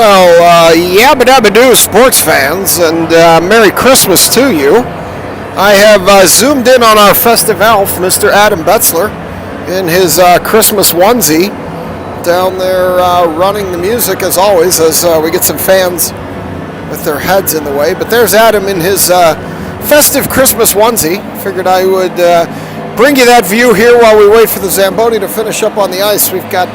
Yabba dabba doo, sports fans, and Merry Christmas to you. I have zoomed in on our festive elf, Mr. Adam Betzler, in his Christmas onesie, down there running the music as always, as we get some fans with their heads in the way. But there's Adam in his festive Christmas onesie. Figured I would bring you that view here while we wait for the Zamboni to finish up on the ice. We've got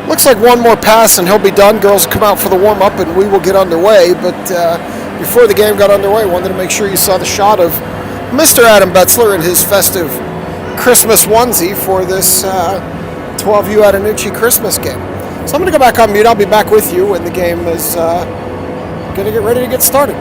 looks like one more pass and he'll be done. Girls come out for the warm-up and we will get underway. But before the game got underway, wanted to make sure you saw the shot of Mr. Adam Betzler in his festive Christmas onesie for this 12U Attanucci Christmas game. So I'm going to go back on mute. I'll be back with you when the game is going to get ready to get started.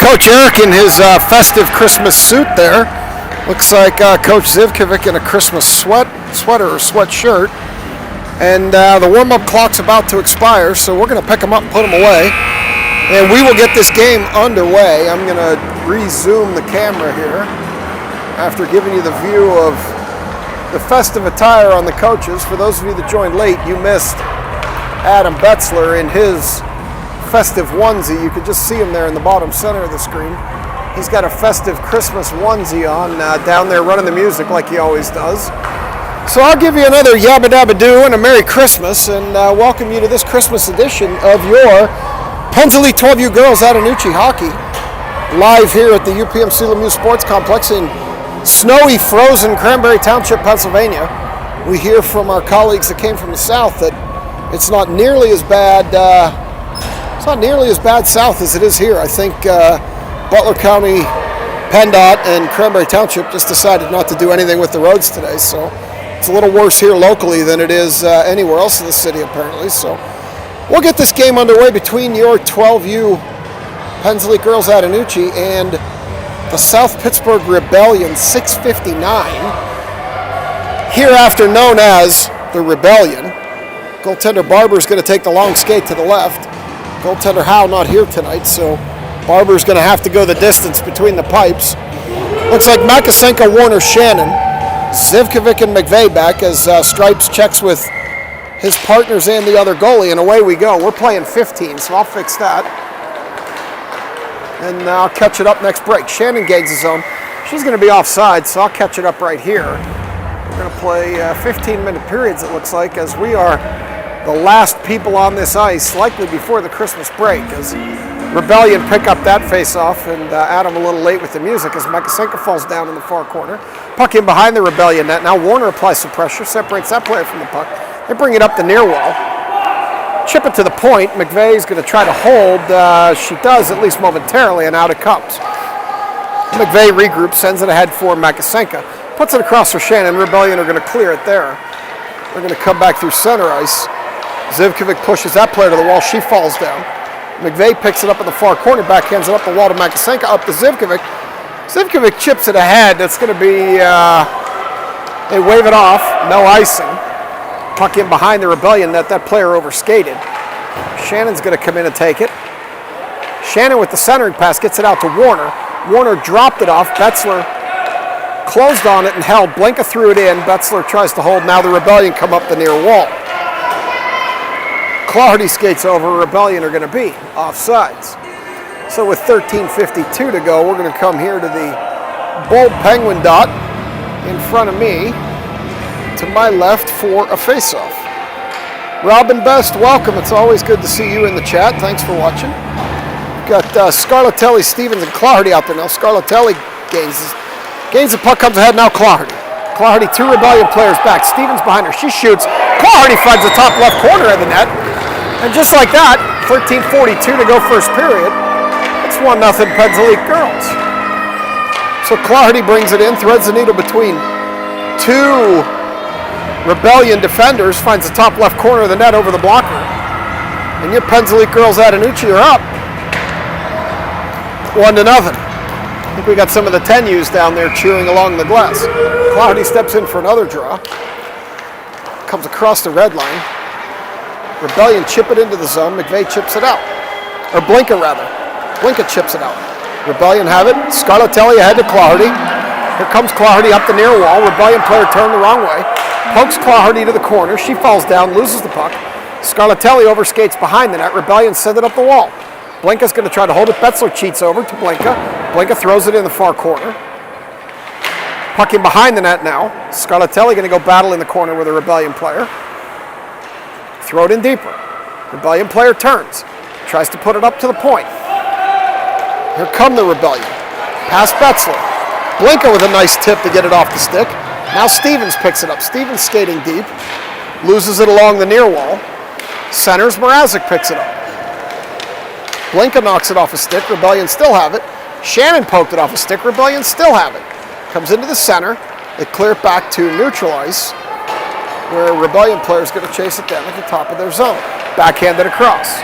Coach Eric in his festive Christmas suit there. Looks like Coach Zivkovic in a Christmas sweater or sweatshirt. And the warm-up clock's about to expire, so we're going to pick them up and put them away. And we will get this game underway. I'm going to resume the camera here after giving you the view of the festive attire on the coaches. For those of you that joined late, you missed Adam Betzler in his festive onesie. You could just see him there in the bottom center of the screen. He's got a festive Christmas onesie on down there running the music like he always does. So I'll give you another yabba dabba doo and a Merry Christmas and welcome you to this Christmas edition of your Pensley 12U Girls Attanucci Hockey, live here at the UPMC Lemieux Sports Complex in snowy, frozen Cranberry Township, Pennsylvania. We hear from our colleagues that came from the south that it's not nearly as bad. It's not nearly as bad south as it is here. I think Butler County, PennDOT, and Cranberry Township just decided not to do anything with the roads today. So it's a little worse here locally than it is anywhere else in the city, apparently. So we'll get this game underway between your 12U Pensley Girls Attanucci and the South Pittsburgh Rebellion 659, hereafter known as the Rebellion. Goaltender Barber is going to take the long skate to the left. Goaltender Howe not here tonight, so Barber's going to have to go the distance between the pipes. Looks like Makasenko, Warner, Shannon, Zivkovic, and McVeigh back as Stripes checks with his partners and the other goalie, and away we go. We're playing 15, so I'll fix that. And I'll catch it up next break. Shannon gains his own. She's going to be offside, so I'll catch it up right here. We're going to play 15-minute periods, it looks like, as we are the last people on this ice, likely before the Christmas break, as Rebellion pick up that face-off, and Adam a little late with the music as Makasenko falls down in the far corner. Puck in behind the Rebellion net. Now Warner applies some pressure, separates that player from the puck. They bring it up the near wall. Chip it to the point. McVeigh's going to try to hold. She does, at least momentarily, and out it comes. McVeigh regroups, sends it ahead for Makasenko. Puts it across for Shannon. Rebellion are going to clear it there. They're going to come back through center ice. Zivkovic pushes that player to the wall. She falls down. McVeigh picks it up in the far corner, backhands it up the wall to Makasenko, up to Zivkovic. Zivkovic chips it ahead. That's going to be, they wave it off. No icing. Puck in behind the Rebellion net. That player overskated. Shannon's going to come in and take it. Shannon with the centering pass gets it out to Warner. Warner dropped it off. Betzler closed on it and held. Blinka threw it in. Betzler tries to hold. Now the Rebellion come up the near wall. Clardy skates over. Rebellion are going to be offsides. So with 13:52 to go, we're going to come here to the bold penguin dot in front of me, to my left for a face-off. Robin Best, welcome. It's always good to see you in the chat. Thanks for watching. We've got Scarlatelli, Stevens, and Clardy out there now. Scarlatelli gains the puck, comes ahead, now Clardy. Clardy, two Rebellion players back. Stevens behind her. She shoots. Clardy finds the top left corner of the net. And just like that, 13:42 to go first period. It's 1-0 Pensley Girls. So Clardy brings it in, threads the needle between two Rebellion defenders, finds the top left corner of the net over the blocker. And your Pensley Girls Attanucci are up 1-0. I think we got some of the 10U's down there cheering along the glass. Clardy steps in for another draw. Comes across the red line. Rebellion chip it into the zone. McVeigh chips it out. Or Blinka, rather. Blinka chips it out. Rebellion have it. Scarlatelli ahead to Clardy. Here comes Clardy up the near wall. Rebellion player turned the wrong way. Pokes Clardy to the corner. She falls down, loses the puck. Scarlatelli overskates behind the net. Rebellion send it up the wall. Blinka's going to try to hold it. Betzler cheats over to Blinka. Blinka throws it in the far corner. Puck in behind the net now. Scarlatelli going to go battle in the corner with a Rebellion player. Throw it in deeper. Rebellion player turns. Tries to put it up to the point. Here come the Rebellion. Pass Betzler. Blinka with a nice tip to get it off the stick. Now Stevens picks it up. Stevens skating deep. Loses it along the near wall. Centers. Mrazek picks it up. Blinka knocks it off a stick. Rebellion still have it. Shannon poked it off a stick. Rebellion still have it. Comes into the center. They clear it back to neutral ice, where a Rebellion player is going to chase it down at the top of their zone. Backhanded across.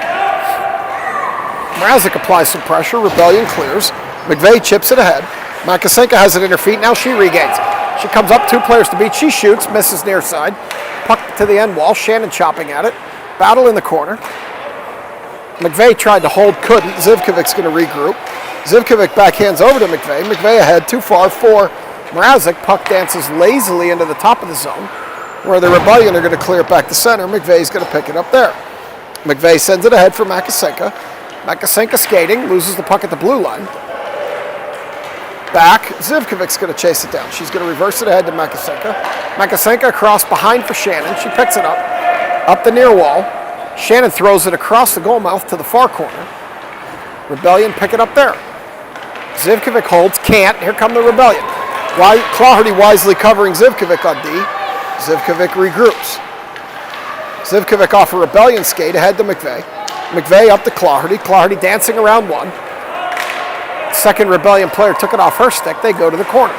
Mrazek applies some pressure. Rebellion clears. McVeigh chips it ahead. Makasenka has it in her feet. Now she regains. She comes up, 2 players to beat. She shoots, misses near side. Puck to the end wall. Shannon chopping at it. Battle in the corner. McVeigh tried to hold, couldn't. Zivkovic's going to regroup. Zivkovic backhands over to McVeigh. McVeigh ahead, too far for Mrazek. Puck dances lazily into the top of the zone, where the Rebellion are going to clear it back to center. McVeigh's going to pick it up there. McVeigh sends it ahead for Makasenka. Makasenka skating, loses the puck at the blue line. Back, Zivkovic's going to chase it down. She's going to reverse it ahead to Makasenka. Makasenka across behind for Shannon. She picks it up the near wall. Shannon throws it across the goal mouth to the far corner. Rebellion pick it up there. Zivkovic holds, can't. Here come the Rebellion. Claherty wisely covering Zivkovic on D. Zivkovic regroups. Zivkovic off a Rebellion skate ahead to McVeigh. McVeigh up to Claherty. Claherty dancing around one. Second Rebellion player took it off her stick. They go to the corner.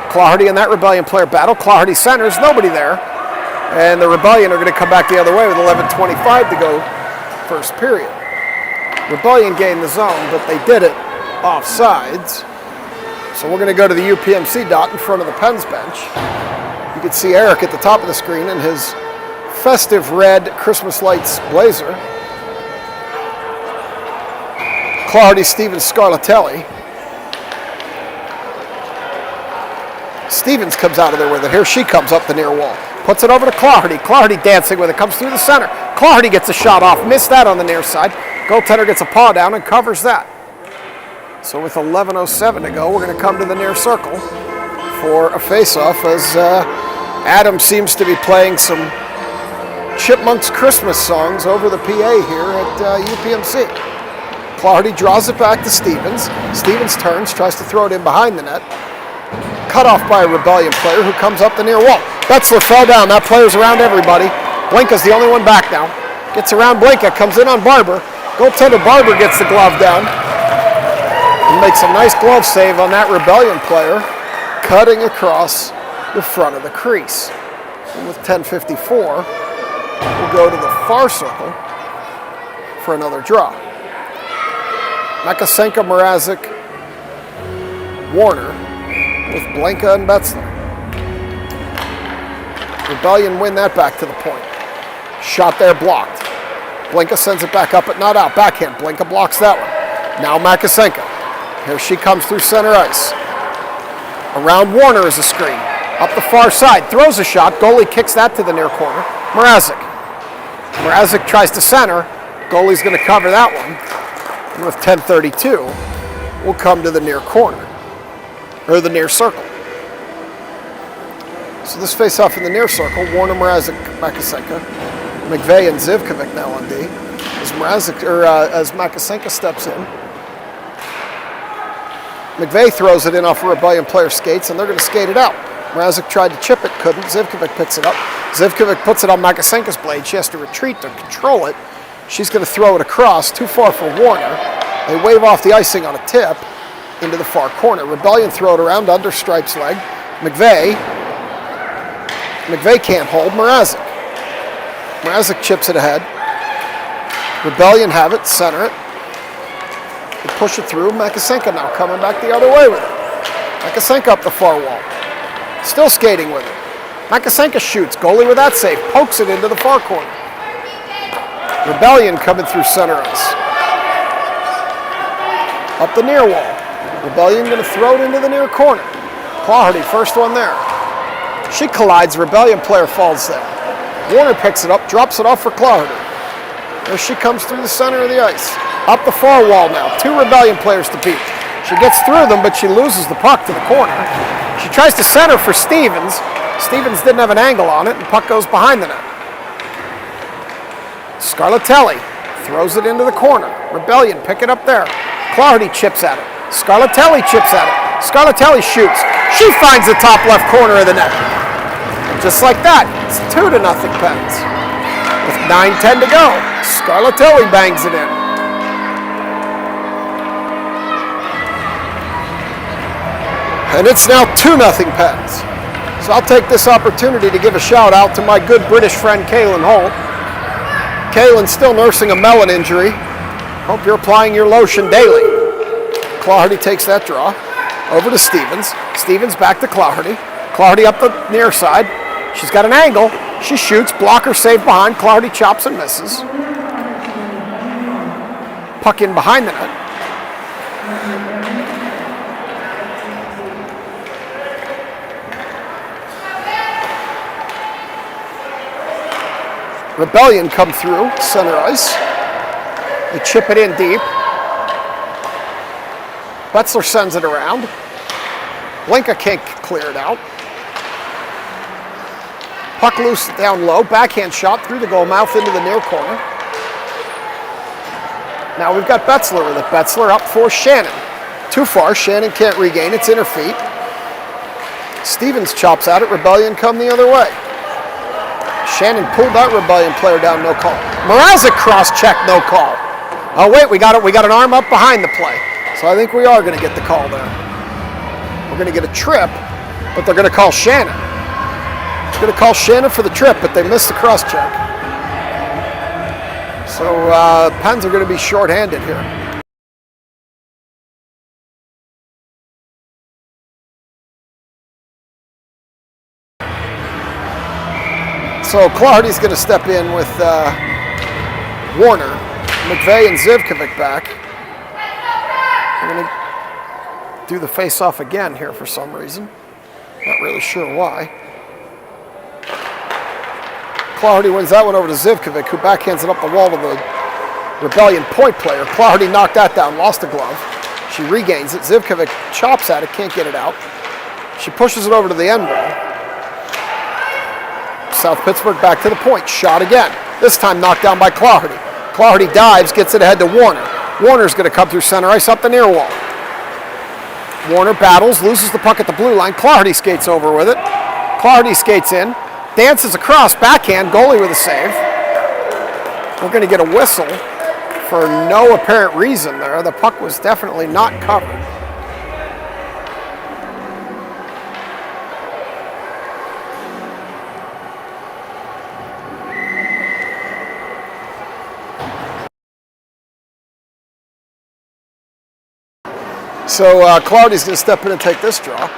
Claherty and that Rebellion player battle. Claherty centers, nobody there. And the Rebellion are going to come back the other way with 11:25 to go first period. Rebellion gained the zone, but they did it off sides. So we're going to go to the UPMC dot in front of the Pens bench. You can see Eric at the top of the screen in his festive red Christmas lights blazer. Claherty, Stevens, Scarlatelli. Stevens comes out of there with it. Here she comes up the near wall. Puts it over to Claherty. Claherty dancing with it. Comes through the center. Claherty gets a shot off. Missed that on the near side. Goaltender gets a paw down and covers that. So with 11:07 to go, we're going to come to the near circle for a face-off as Adam seems to be playing some Chipmunks Christmas songs over the PA here at UPMC. Claherty draws it back to Stevens. Stevens turns, tries to throw it in behind the net. Cut off by a Rebellion player who comes up the near wall. Betzler fell down. That player's around everybody. Blinka's the only one back now. Gets around Blinka, comes in on Barber. Goaltender Barber gets the glove down and makes a nice glove save on that Rebellion player, cutting across the front of the crease. And with 10:54, we'll go to the far circle for another draw. Makasenka, Mrazek, Warner with Blinka and Betzler. Rebellion win that back to the point. Shot there blocked. Blinka sends it back up but not out. Backhand. Blinka blocks that one. Now Makasenka. Here she comes through center ice. Around Warner is a screen. Up the far side. Throws a shot. Goalie kicks that to the near corner. Mrazek. Mrazek tries to center. Goalie's going to cover that one. And with 10:32, we'll come to the near corner. Or the near circle. So this face-off in the near circle, Warner, Mrazek, Makasenka, McVeigh and Zivkovic now on D. As Makasenka steps in. McVeigh throws it in off a Rebellion player skates, and they're going to skate it out. Mrazek tried to chip it, couldn't. Zivkovic picks it up. Zivkovic puts it on Makasenka's blade. She has to retreat to control it. She's going to throw it across, too far for Warner. They wave off the icing on a tip into the far corner. Rebellion throw it around under Stripe's leg. McVeigh can't hold Mrazek. Mrazek chips it ahead. Rebellion have it, center it. They push it through. Makasenka now coming back the other way with it. Makasenka up the far wall. Still skating with it. Makasenka shoots. Goalie with that save. Pokes it into the far corner. Rebellion coming through center ice. Up the near wall. Rebellion going to throw it into the near corner. Claherty, first one there. She collides. Rebellion player falls there. Warner picks it up, drops it off for Claherty. There she comes through the center of the ice. Up the far wall now. 2 Rebellion players to beat. She gets through them, but she loses the puck to the corner. She tries to center for Stevens. Stevens didn't have an angle on it, and the puck goes behind the net. Scarlatelli throws it into the corner. Rebellion pick it up there. Claherty chips at it. Scarlatelli chips at it. Scarlatelli shoots. She finds the top left corner of the net. And just like that, it's 2-0 Pens. With 9:10 to go, Scarlatelli bangs it in. And it's now 2-0 Pens. So I'll take this opportunity to give a shout out to my good British friend Kaylin Holt. Kaylin's still nursing a melon injury. Hope you're applying your lotion daily. Clardy takes that draw. Over to Stevens. Stevens back to Clardy. Clardy up the near side. She's got an angle. She shoots. Blocker saved behind. Clardy chops and misses. Puck in behind the net. Rebellion come through center ice. They chip it in deep. Betzler sends it around. Blinka can't clear it out. Puck loose down low. Backhand shot through the goal mouth into the near corner. Now we've got Betzler with it. Betzler up for Shannon. Too far. Shannon can't regain. It's in her feet. Stevens chops at it. Rebellion come the other way. Shannon pulled that Rebellion player down, no call. Mrazek cross-check, no call. Oh wait, we got an arm up behind the play. So I think we are going to get the call there. We're going to get a trip, but they're going to call Shannon. They're going to call Shannon for the trip, but they missed the cross-check. So Pens are going to be shorthanded here. So Clardy's going to step in with Warner, McVeigh and Zivkovic back. We're going to do the face-off again here for some reason. Not really sure why. Clardy wins that one over to Zivkovic, who backhands it up the wall to the Rebellion point player. Clardy knocked that down, lost a glove. She regains it. Zivkovic chops at it, can't get it out. She pushes it over to the end wall. South Pittsburgh back to the point. Shot again. This time knocked down by Clardy. Clardy dives, gets it ahead to Warner. Warner's going to come through center ice up the near wall. Warner battles, loses the puck at the blue line. Clardy skates over with it. Clardy skates in, dances across, backhand, goalie with a save. We're going to get a whistle for no apparent reason there. The puck was definitely not covered. So Clardy's going to step in and take this draw.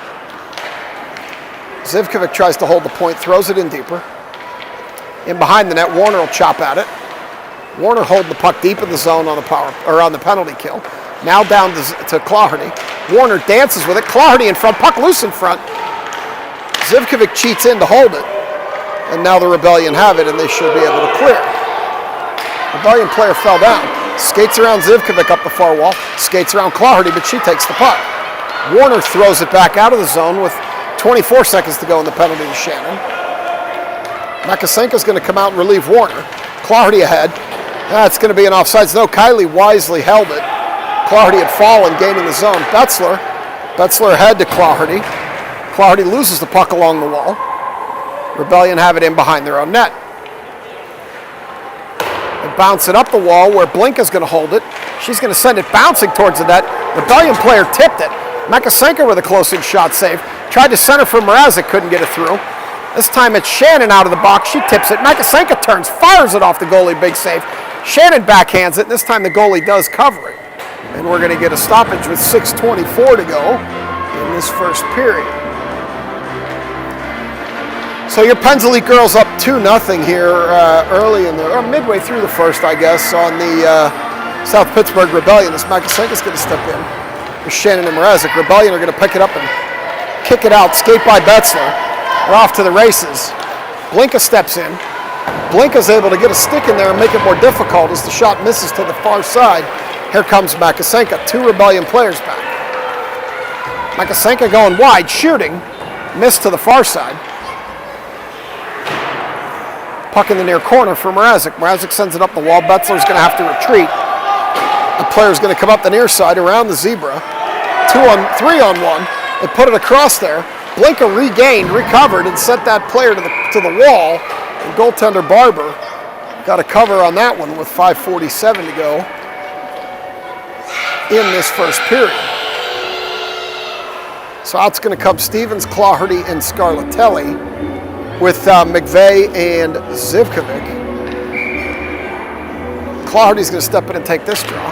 Zivkovic tries to hold the point, throws it in deeper. In behind the net, Warner will chop at it. Warner hold the puck deep in the zone on the on the penalty kill. Now down to Clardy. Warner dances with it. Clardy in front, puck loose in front. Zivkovic cheats in to hold it. And now the Rebellion have it, and they should be able to clear. Rebellion player fell down. Skates around Zivkovic up the far wall. Skates around Clardy, but she takes the puck. Warner throws it back out of the zone with 24 seconds to go in the penalty to Shannon. Makasenko's going to come out and relieve Warner. Clardy ahead. That's going to be an offsides. No, Kylie wisely held it. Clardy had fallen, gaining the zone. Betzler ahead to Clardy. Clardy loses the puck along the wall. Rebellion have it in behind their own net. Bounce it up the wall where Blinka's going to hold it. She's going to send it bouncing towards the net. Rebellion player tipped it. Makasenko with a close-in shot save. Tried to center for Mrazek, couldn't get it through. This time it's Shannon out of the box. She tips it. Makasenko turns, fires it off the goalie, big save. Shannon backhands it, and this time the goalie does cover it. And we're going to get a stoppage with 6:24 to go in this first period. So your Pens Elite girls up 2-0 here early in the, or midway through the first, I guess, on the South Pittsburgh Rebellion. This Makasenko's going to step in with Shannon and Mrazek. Rebellion are going to pick it up and kick it out. Skate by Betzler. They're off to the races. Blinka steps in. Blinka's able to get a stick in there and make it more difficult as the shot misses to the far side. Here comes Makasenko. Two Rebellion players back. Makasenko going wide, shooting. Missed to the far side. Puck in the near corner for Mrazek. Mrazek sends it up the wall. Betzler's going to have to retreat. The player's going to come up the near side around the zebra. 3-on-1. They put it across there. Blinka regained, recovered, and sent that player to the wall. And goaltender Barber got a cover on that one with 5:47 to go in this first period. So out's going to come Stevens, Clardy, and Scarlatelli, with McVeigh and Zivkovic. Clardy's going to step in and take this draw.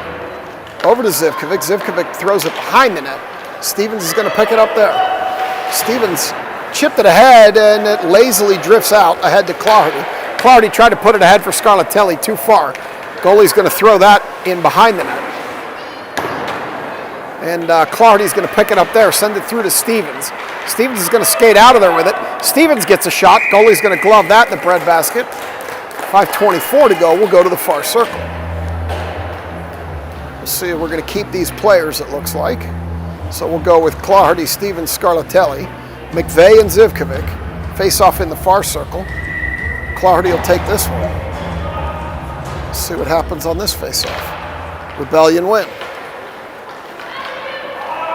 Over to Zivkovic. Zivkovic throws it behind the net. Stevens is going to pick it up there. Stevens chipped it ahead, and it lazily drifts out ahead to Clardy. Clardy tried to put it ahead for Scarlatelli, too far. Goalie's going to throw that in behind the net. And Clardy's going to pick it up there, send it through to Stevens. Stevens is going to skate out of there with it. Stevens gets a shot. Goalie's going to glove that in the breadbasket. 5:24 to go. We'll go to the far circle. We'll see if we're going to keep these players, it looks like. So we'll go with Clardy, Stevens, Scarlatelli, McVeigh, and Zivkovic. Face off in the far circle. Clardy will take this one. Let's see what happens on this face-off. Rebellion win.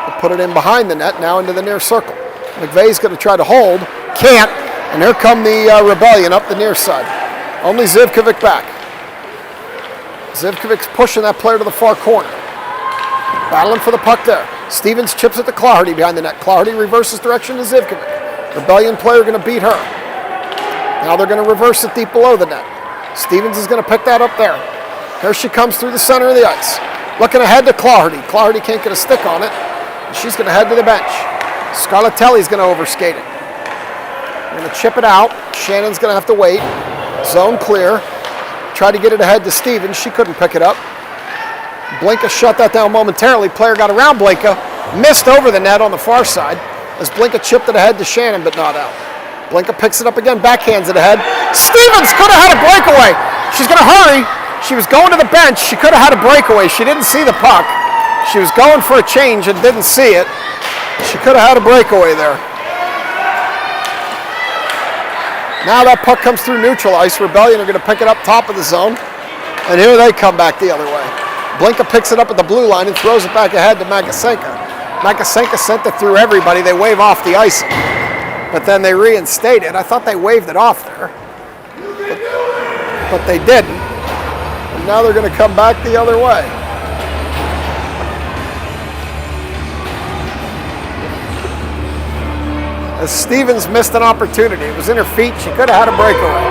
We'll put it in behind the net, now into the near circle. McVeigh's going to try to hold. Can't. And here come the Rebellion up the near side. Only Zivkovic back. Zivkovic's pushing that player to the far corner. Battling for the puck there. Stevens chips it to Clardy behind the net. Clardy reverses direction to Zivkovic. Rebellion player going to beat her. Now they're going to reverse it deep below the net. Stevens is going to pick that up there. Here she comes through the center of the ice. Looking ahead to Clardy. Clardy can't get a stick on it. She's going to head to the bench. Scarlatelli's going to overskate it. They're going to chip it out. Shannon's going to have to wait. Zone clear. Tried to get it ahead to Stevens. She couldn't pick it up. Blinka shut that down momentarily. Player got around Blinka. Missed over the net on the far side as Blinka chipped it ahead to Shannon, but not out. Blinka picks it up again, backhands it ahead. Stevens could have had a breakaway. She's going to hurry. She was going to the bench. She could have had a breakaway. She didn't see the puck. She was going for a change and didn't see it. She could have had a breakaway there. Now that puck comes through neutral ice. Rebellion are going to pick it up top of the zone. And here they come back the other way. Blinka picks it up at the blue line and throws it back ahead to Makasenka. Makasenka sent it through everybody. They wave off the icing. But then they reinstate it. I thought they waved it off there. But they didn't. And now they're going to come back the other way. As Stevens missed an opportunity. It was in her feet. She could have had a breakaway.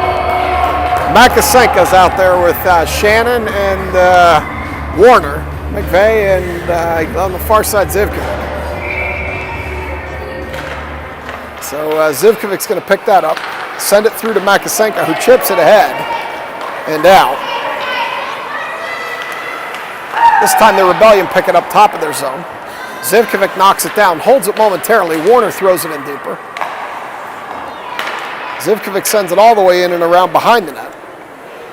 Makasenka's out there with Shannon and Warner. McVeigh and on the far side, Zivkovic. So Zivkovic's going to pick that up, send it through to Makasenka, who chips it ahead and out. This time the Rebellion pick it up top of their zone. Zivkovic knocks it down, holds it momentarily. Warner throws it in deeper. Zivkovic sends it all the way in and around behind the net,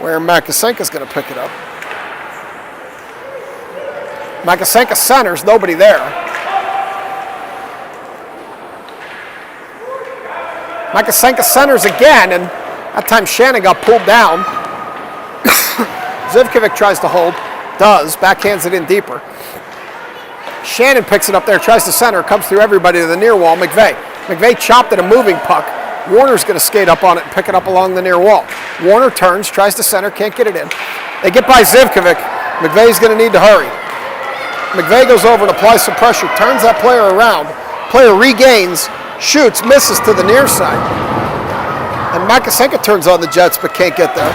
where Makasenka's going to pick it up. Makasenka centers, nobody there. Makasenka centers again, and that time Shannon got pulled down. Zivkovic tries to hold, does, backhands it in deeper. Shannon picks it up there, tries to center, comes through everybody to the near wall. McVeigh chopped at a moving puck. Warner's going to skate up on it and pick it up along the near wall. Warner turns, tries to center, can't get it in. They get by Zivkovic. McVeigh's going to need to hurry. McVeigh goes over and applies some pressure, turns that player around. Player regains, shoots, misses to the near side. And Makasenka turns on the Jets but can't get there.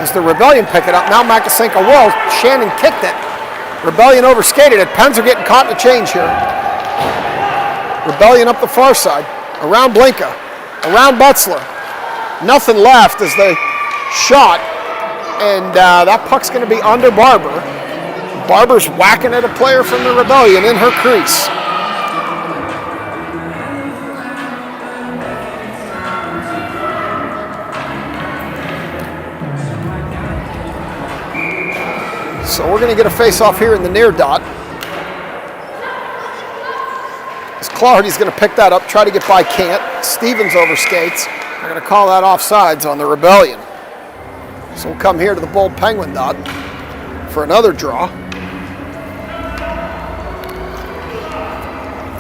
As the Rebellion pick it up, now Makasenka will. Shannon kicked it. Rebellion overskated it. Pens are getting caught in a change here. Rebellion up the far side. Around Blinka. Around Betzler. Nothing left as they shot. And that puck's going to be under Barber. Barber's whacking at a player from the Rebellion in her crease. So we're going to get a face-off here in the near dot. As Clardy's going to pick that up, try to get by, can't. Stevens overskates. They're going to call that offsides on the Rebellion. So we'll come here to the bold penguin dot for another draw.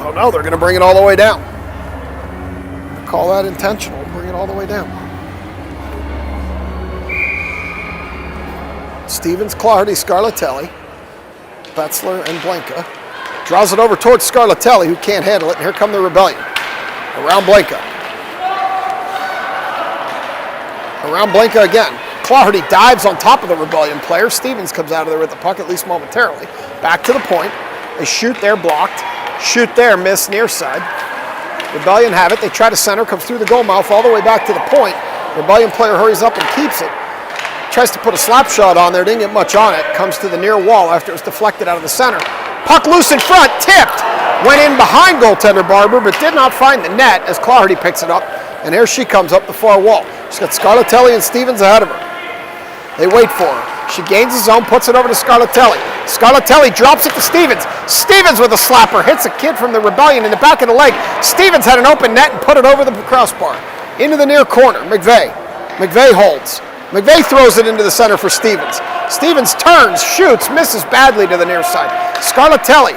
Oh no, they're going to bring it all the way down. Call that intentional, bring it all the way down. Stevens, Clardy, Scarlatelli, Betzler, and Blinka. Draws it over towards Scarlatelli, who can't handle it, and here come the Rebellion. Around Blinka. Around Blinka again. Claherty dives on top of the Rebellion player. Stevens comes out of there with the puck, at least momentarily. Back to the point. They shoot there, blocked. Shoot there, miss near side. Rebellion have it. They try to center, comes through the goal mouth all the way back to the point. Rebellion player hurries up and keeps it. Tries to put a slap shot on there, didn't get much on it. Comes to the near wall after it was deflected out of the center. Puck loose in front, tipped. Went in behind goaltender Barber, but did not find the net as Claherty picks it up. And here she comes up the far wall. She's got Scarlatelli and Stevens ahead of her. They wait for her. She gains the zone, puts it over to Scarlatelli. Scarlatelli drops it to Stevens. Stevens with a slapper, hits a kid from the Rebellion in the back of the leg. Stevens had an open net and put it over the crossbar. Into the near corner, McVeigh. McVeigh holds. McVeigh throws it into the center for Stevens. Stevens turns, shoots, misses badly to the near side. Scarlatelli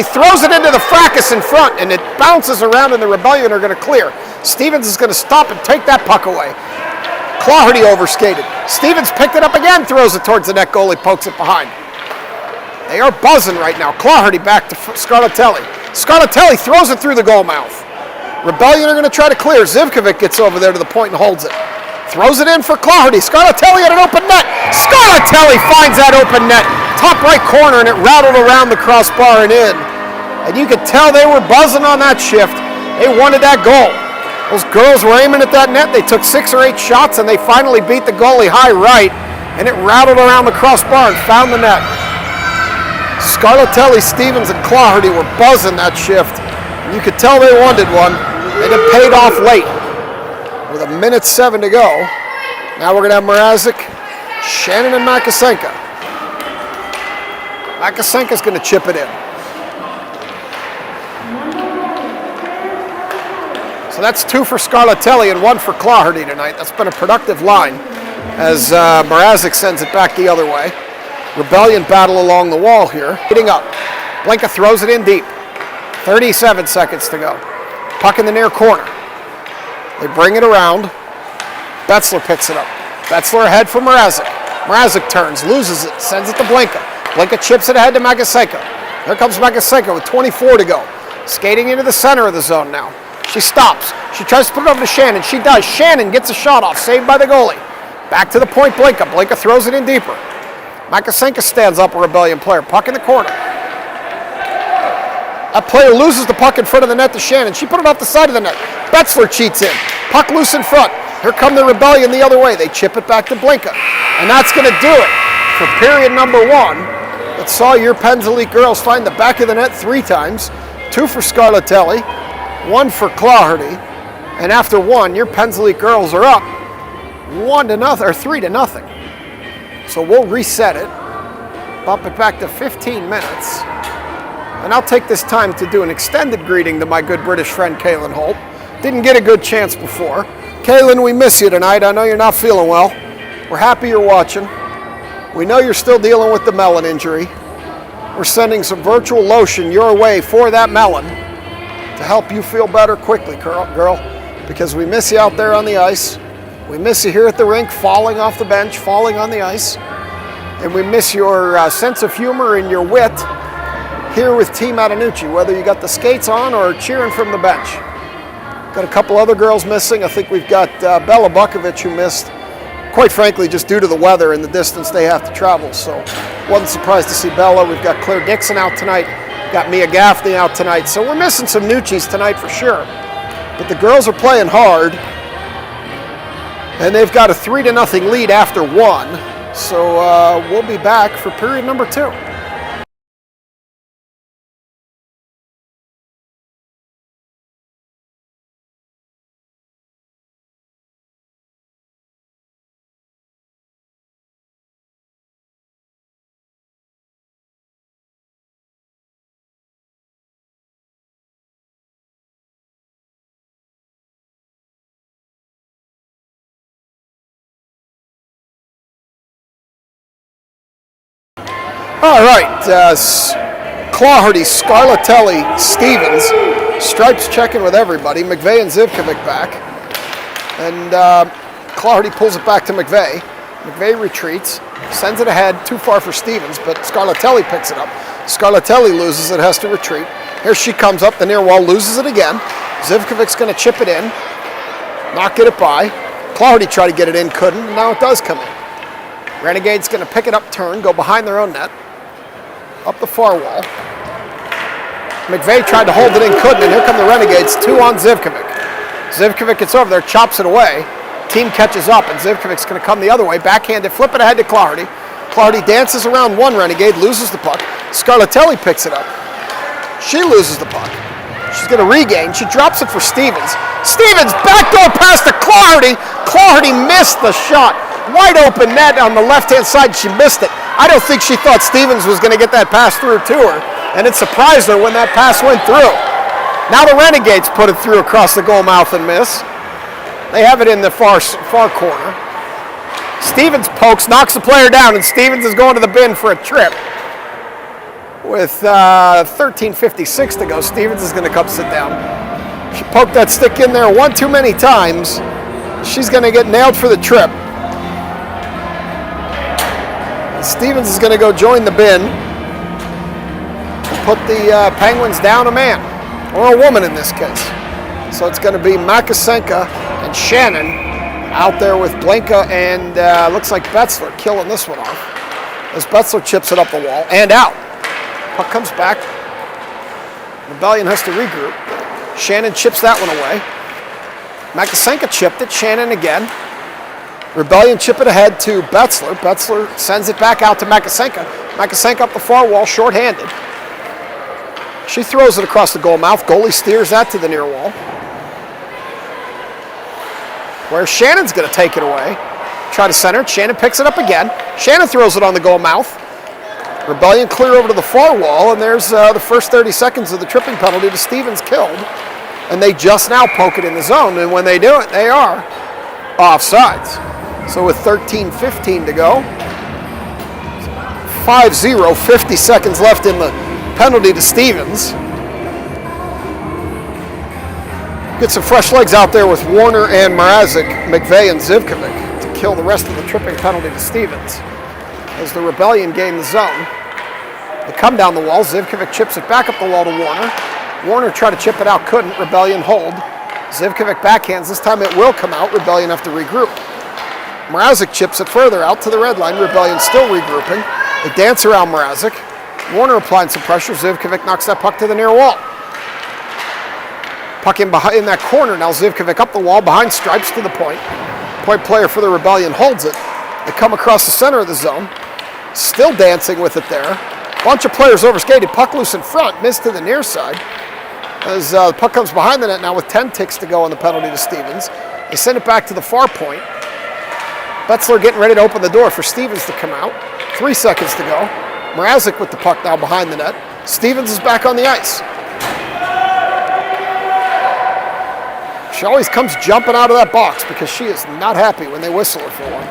throws it into the fracas in front, and it bounces around, and the Rebellion are going to clear. Stevens is going to stop and take that puck away. Claherty overskated. Stevens picked it up again, throws it towards the net goalie, pokes it behind. They are buzzing right now. Claherty back to Scarlatelli. Scarlatelli throws it through the goal mouth. Rebellion are going to try to clear. Zivkovic gets over there to the point and holds it. Throws it in for Claherty. Scarlatelli at an open net. Scarlatelli finds that open net. Top right corner, and it rattled around the crossbar and in. And you could tell they were buzzing on that shift. They wanted that goal. Those girls were aiming at that net. They took 6 or 8 shots, and they finally beat the goalie high right, and it rattled around the crossbar and found the net. Scarlatelli, Stevens, and Claherty were buzzing that shift. And you could tell they wanted one, and it paid off late. With 1:07 to go, now we're going to have Mrazek, Shannon, and Makasenka. Makasenka's going to chip it in. So that's 2 for Scarlatelli and 1 for Claherty tonight. That's been a productive line as Mrazek sends it back the other way. Rebellion battle along the wall here. Hitting up. Blinka throws it in deep. 37 seconds to go. Puck in the near corner. They bring it around. Betzler picks it up. Betzler ahead for Mrazek. Mrazek turns, loses it, sends it to Blinka. Blinka chips it ahead to Makasenka. Here comes Makasenka with 24 to go. Skating into the center of the zone now. She stops. She tries to put it over to Shannon. She does. Shannon gets a shot off, saved by the goalie. Back to the point, Blinka. Blinka throws it in deeper. Makasenka stands up, a Rebellion player. Puck in the corner. That player loses the puck in front of the net to Shannon. She put it off the side of the net. Betzler cheats in. Puck loose in front. Here come the Rebellion the other way. They chip it back to Blinka. And that's going to do it for period number 1. That saw your Penns Elite girls find the back of the net 3 times. 2 for Scarlatelli, 1 for Claherty. And after 1, your Penns Elite girls are up 1-0 or 3-0. So we'll reset it, bump it back to 15 minutes. And I'll take this time to do an extended greeting to my good British friend, Kaylin Holt. Didn't get a good chance before. Kaylin, we miss you tonight. I know you're not feeling well. We're happy you're watching. We know you're still dealing with the melon injury. We're sending some virtual lotion your way for that melon to help you feel better quickly, girl, because we miss you out there on the ice. We miss you here at the rink, falling off the bench, falling on the ice. And we miss your sense of humor and your wit here with Team Attanucci, whether you got the skates on or cheering from the bench. Got a couple other girls missing. I think we've got Bella Bukovic who missed, quite frankly, just due to the weather and the distance they have to travel. So wasn't surprised to see Bella. We've got Claire Dixon out tonight. Got Mia Gaffney out tonight. So we're missing some Nucci's tonight for sure. But the girls are playing hard. And they've got a 3-0 lead after 1. So we'll be back for period number 2. All right, Claherty, Scarlatelli, Stevens, Stripes checking with everybody. McVeigh and Zivkovic back. And Claherty pulls it back to McVeigh. McVeigh retreats, sends it ahead, too far for Stevens, but Scarlatelli picks it up. Scarlatelli loses it, has to retreat. Here she comes up the near wall, loses it again. Zivkovic's going to chip it in, not get it by. Clardy tried to get it in, couldn't, and now it does come in. Renegade's going to pick it up, turn, go behind their own net, up the far wall. McVeigh tried to hold it in, couldn't, and here come the Renegades, 2 on Zivkovic. Zivkovic gets over there, chops it away. Team catches up, and Zivkovic's going to come the other way, backhanded, flip it ahead to Clardy. Clardy dances around one Renegade, loses the puck. Scarlatelli picks it up. She loses the puck. She's going to regain. She drops it for Stevens. Stevens, backdoor pass to Clardy. Clardy missed the shot. Wide open net on the left-hand side. She missed it. I don't think she thought Stevens was going to get that pass through to her, and it surprised her when that pass went through. Now the Renegades put it through across the goal mouth and miss. They have it in the far corner. Stevens pokes, knocks the player down, and Stevens is going to the bin for a trip. With 13:56 to go, Stevens is going to come sit down. She poked that stick in there one too many times. She's going to get nailed for the trip. Stevens is going to go join the bin and put the Penguins down a man, or a woman in this case. So it's going to be Makasenka and Shannon out there with Blinka and looks like Betzler killing this one off. As Betzler chips it up the wall and out. Puck comes back. Rebellion has to regroup. Shannon chips that one away. Makasenka chipped it. Shannon again. Rebellion chip it ahead to Betzler. Betzler sends it back out to Makasenka. Makasenka up the far wall, shorthanded. She throws it across the goal mouth. Goalie steers that to the near wall. Where Shannon's going to take it away. Try to center it. Shannon picks it up again. Shannon throws it on the goal mouth. Rebellion clear over to the far wall, and there's the first 30 seconds of the tripping penalty to Stevens killed. And they just now poke it in the zone, and when they do it, they are offsides. So with 13:15 to go, 5-0, 50 seconds left in the penalty to Stevens. Get some fresh legs out there with Warner and Mrazek, McVeigh and Zivkovic to kill the rest of the tripping penalty to Stevens. As the Rebellion gain the zone, they come down the wall. Zivkovic chips it back up the wall to Warner. Warner tried to chip it out, couldn't. Rebellion hold. Zivkovic backhands. This time it will come out. Rebellion have to regroup. Mrazek chips it further out to the red line. Rebellion still regrouping. They dance around Mrazek. Warner applying some pressure. Zivkovic knocks that puck to the near wall. Puck in that corner now. Zivkovic up the wall behind stripes to the point. Point player for the Rebellion holds it. They come across the center of the zone. Still dancing with it there. Bunch of players overskated. Puck loose in front. Missed to the near side. As the puck comes behind the net now with 10 ticks to go on the penalty to Stevens. They send it back to the far point. Betzler getting ready to open the door for Stevens to come out. 3 seconds to go. Mrazek with the puck now behind the net. Stevens is back on the ice. She always comes jumping out of that box because she is not happy when they whistle her for one.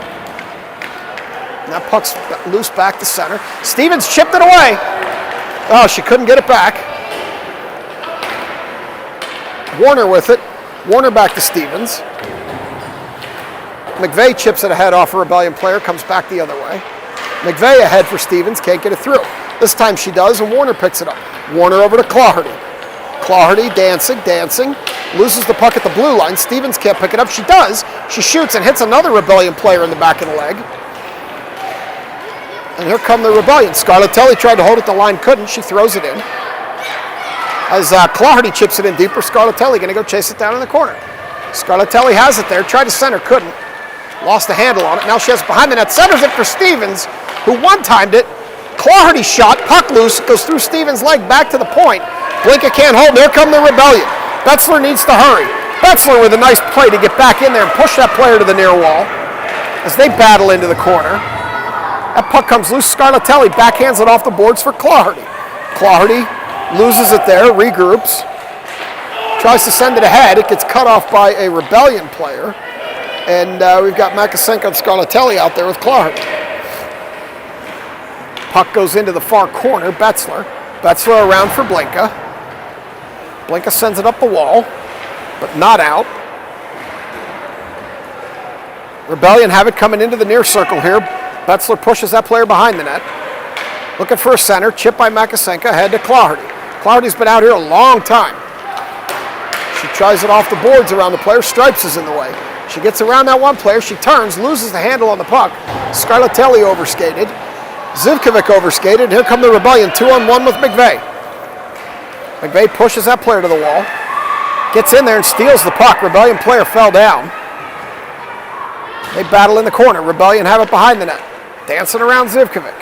And that puck's loose back to center. Stevens chipped it away. Oh, she couldn't get it back. Warner with it. Warner back to Stevens. McVeigh chips it ahead off a Rebellion player, comes back the other way. McVeigh ahead for Stevens, can't get it through. This time she does, and Warner picks it up. Warner over to Clardy. Clardy dancing, loses the puck at the blue line. Stevens can't pick it up. She does. She shoots and hits another Rebellion player in the back of the leg. And here come the Rebellion. Scarlatelli tried to hold it, the line couldn't. She throws it in. As Clardy chips it in deeper, Scarlatelli going to go chase it down in the corner. Scarlatelli has it there, tried to center, couldn't. Lost the handle on it. Now she has it behind the net, centers it for Stevens, who one-timed it. Clardy shot, puck loose, goes through Stevens' leg back to the point. Blinka can't hold. There come the Rebellion. Betzler needs to hurry. Betzler with a nice play to get back in there and push that player to the near wall as they battle into the corner. That puck comes loose. Scarlatelli backhands it off the boards for Clardy. Clardy loses it there, regroups. Tries to send it ahead. It gets cut off by a Rebellion player. And we've got Makasenka and Scarlatelli out there with Clardy. Puck goes into the far corner. Betzler. Betzler around for Blinka. Blinka sends it up the wall, but not out. Rebellion have it coming into the near circle here. Betzler pushes that player behind the net. Looking for a center. Chip by Makasenka. Ahead to Clardy. Clardy's been out here a long time. She tries it off the boards around the player. Stripes is in the way. She gets around that one player. She turns, loses the handle on the puck. Scarlatelli overskated. Zivkovic overskated. Here come the Rebellion, 2-on-1 with McVeigh. McVeigh pushes that player to the wall. Gets in there and steals the puck. Rebellion player fell down. They battle in the corner. Rebellion have it behind the net. Dancing around Zivkovic.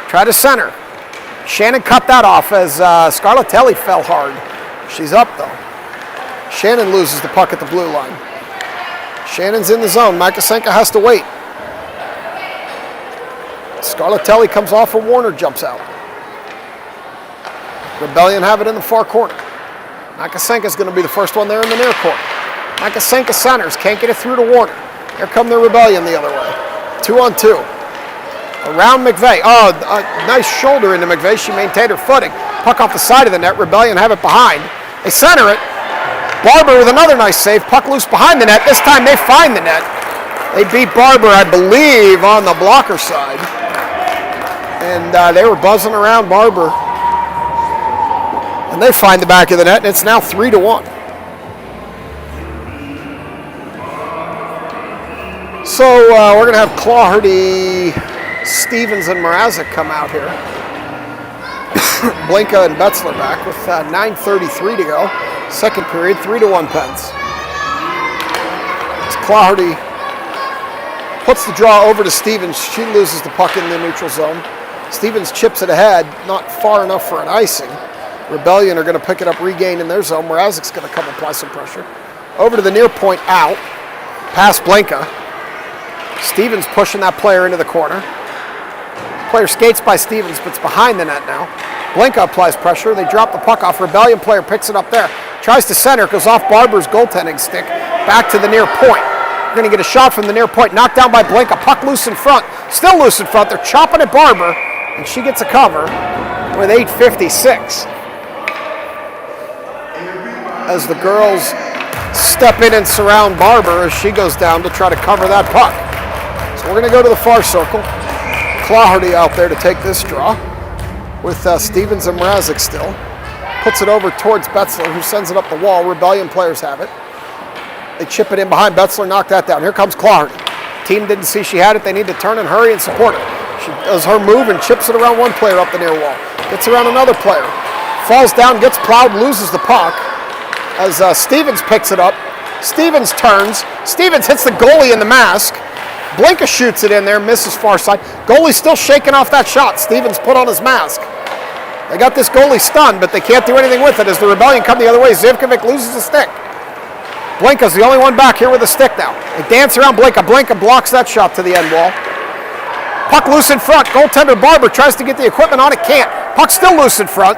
Try to center. Shannon cut that off as Scarlatelli fell hard. She's up though. Shannon loses the puck at the blue line. Shannon's in the zone. Makasenka has to wait. Scarlatelli comes off and Warner jumps out. Rebellion have it in the far corner. Makasenka's going to be the first one there in the near corner. Makasenka centers, can't get it through to Warner. Here come the Rebellion the other way. 2-on-2. Around McVeigh. Oh, a nice shoulder into McVeigh. She maintained her footing. Puck off the side of the net. Rebellion have it behind. They center it. Barber with another nice save. Puck loose behind the net. This time they find the net. They beat Barber, I believe, on the blocker side. And they were buzzing around Barber. And they find the back of the net, and it's now 3-1. So we're going to have Clawhardy, Stevens, and Mrazek come out here. Blinka and Betzler back with 9:33 to go. Second period, 3-1 Pens. As Clawhardy puts the draw over to Stevens. She loses the puck in the neutral zone. Stevens chips it ahead, not far enough for an icing. Rebellion are going to pick it up, regain in their zone. Mrazek's going to come apply some pressure. Over to the near point, out. Past Blinka. Stevens pushing that player into the corner. Player skates by Stevens, but it's behind the net now. Blinka applies pressure. They drop the puck off. Rebellion player picks it up there. Tries to center, goes off Barber's goaltending stick. Back to the near point. We're going to get a shot from the near point. Knocked down by Blinka. Puck loose in front. Still loose in front. They're chopping at Barber, and she gets a cover with 8:56. As the girls step in and surround Barber as she goes down to try to cover that puck. So we're going to go to the far circle. Clawhardy out there to take this draw with Stevens and Mrazek still. Puts it over towards Betzler, who sends it up the wall. Rebellion players have it. They chip it in behind Betzler, knock that down. Here comes Clawhardy. Team didn't see she had it. They need to turn and hurry and support her. She does her move and chips it around one player up the near wall. Gets around another player. Falls down, gets plowed, loses the puck. As Stevens picks it up. Stevens turns. Stevens hits the goalie in the mask. Blinka shoots it in there, misses far side. Goalie's still shaking off that shot. Stevens put on his mask. They got this goalie stunned, but they can't do anything with it as the Rebellion come the other way. Zivkovic loses the stick. Blinka's the only one back here with a stick now. They dance around Blinka. Blinka blocks that shot to the end wall. Puck loose in front. Goaltender Barber tries to get the equipment on it. Can't. Puck still loose in front.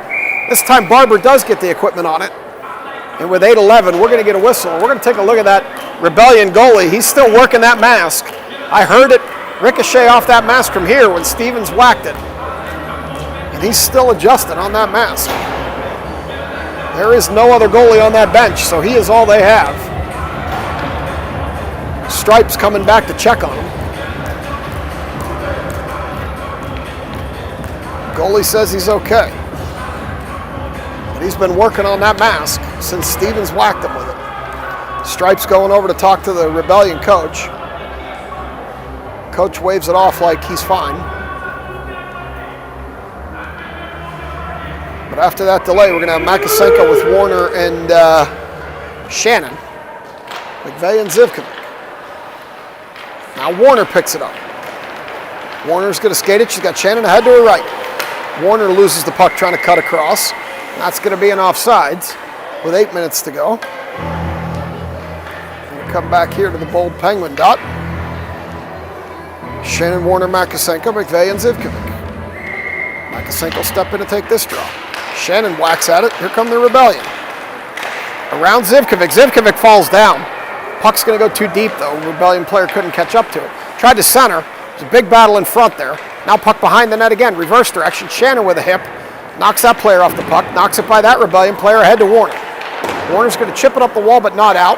This time Barber does get the equipment on it. And with 8:11, we're going to get a whistle. We're going to take a look at that Rebellion goalie. He's still working that mask. I heard it ricochet off that mask from here when Stevens whacked it. And he's still adjusting on that mask. There is no other goalie on that bench, so he is all they have. Stripes coming back to check on him. Goalie says he's okay. He's been working on that mask since Stevens whacked him with it. Stripes going over to talk to the Rebellion coach. Coach waves it off like he's fine. But after that delay, we're going to have Makasenka with Warner and Shannon. McVeigh and Zivkovic. Now Warner picks it up. Warner's going to skate it. She's got Shannon ahead to her right. Warner loses the puck trying to cut across. That's going to be an offsides with 8 minutes to go. Going to come back here to the bold penguin dot. Shannon, Warner, Makasenka, McVeigh, and Zivkovic. Makasenka will step in to take this draw. Shannon whacks at it. Here come the Rebellion. Around Zivkovic. Zivkovic falls down. Puck's going to go too deep, though. Rebellion player couldn't catch up to it. Tried to center. There's a big battle in front there. Now puck behind the net again. Reverse direction. Shannon with a hip. Knocks that player off the puck. Knocks it by that Rebellion player ahead to Warner. Warner's going to chip it up the wall, but not out.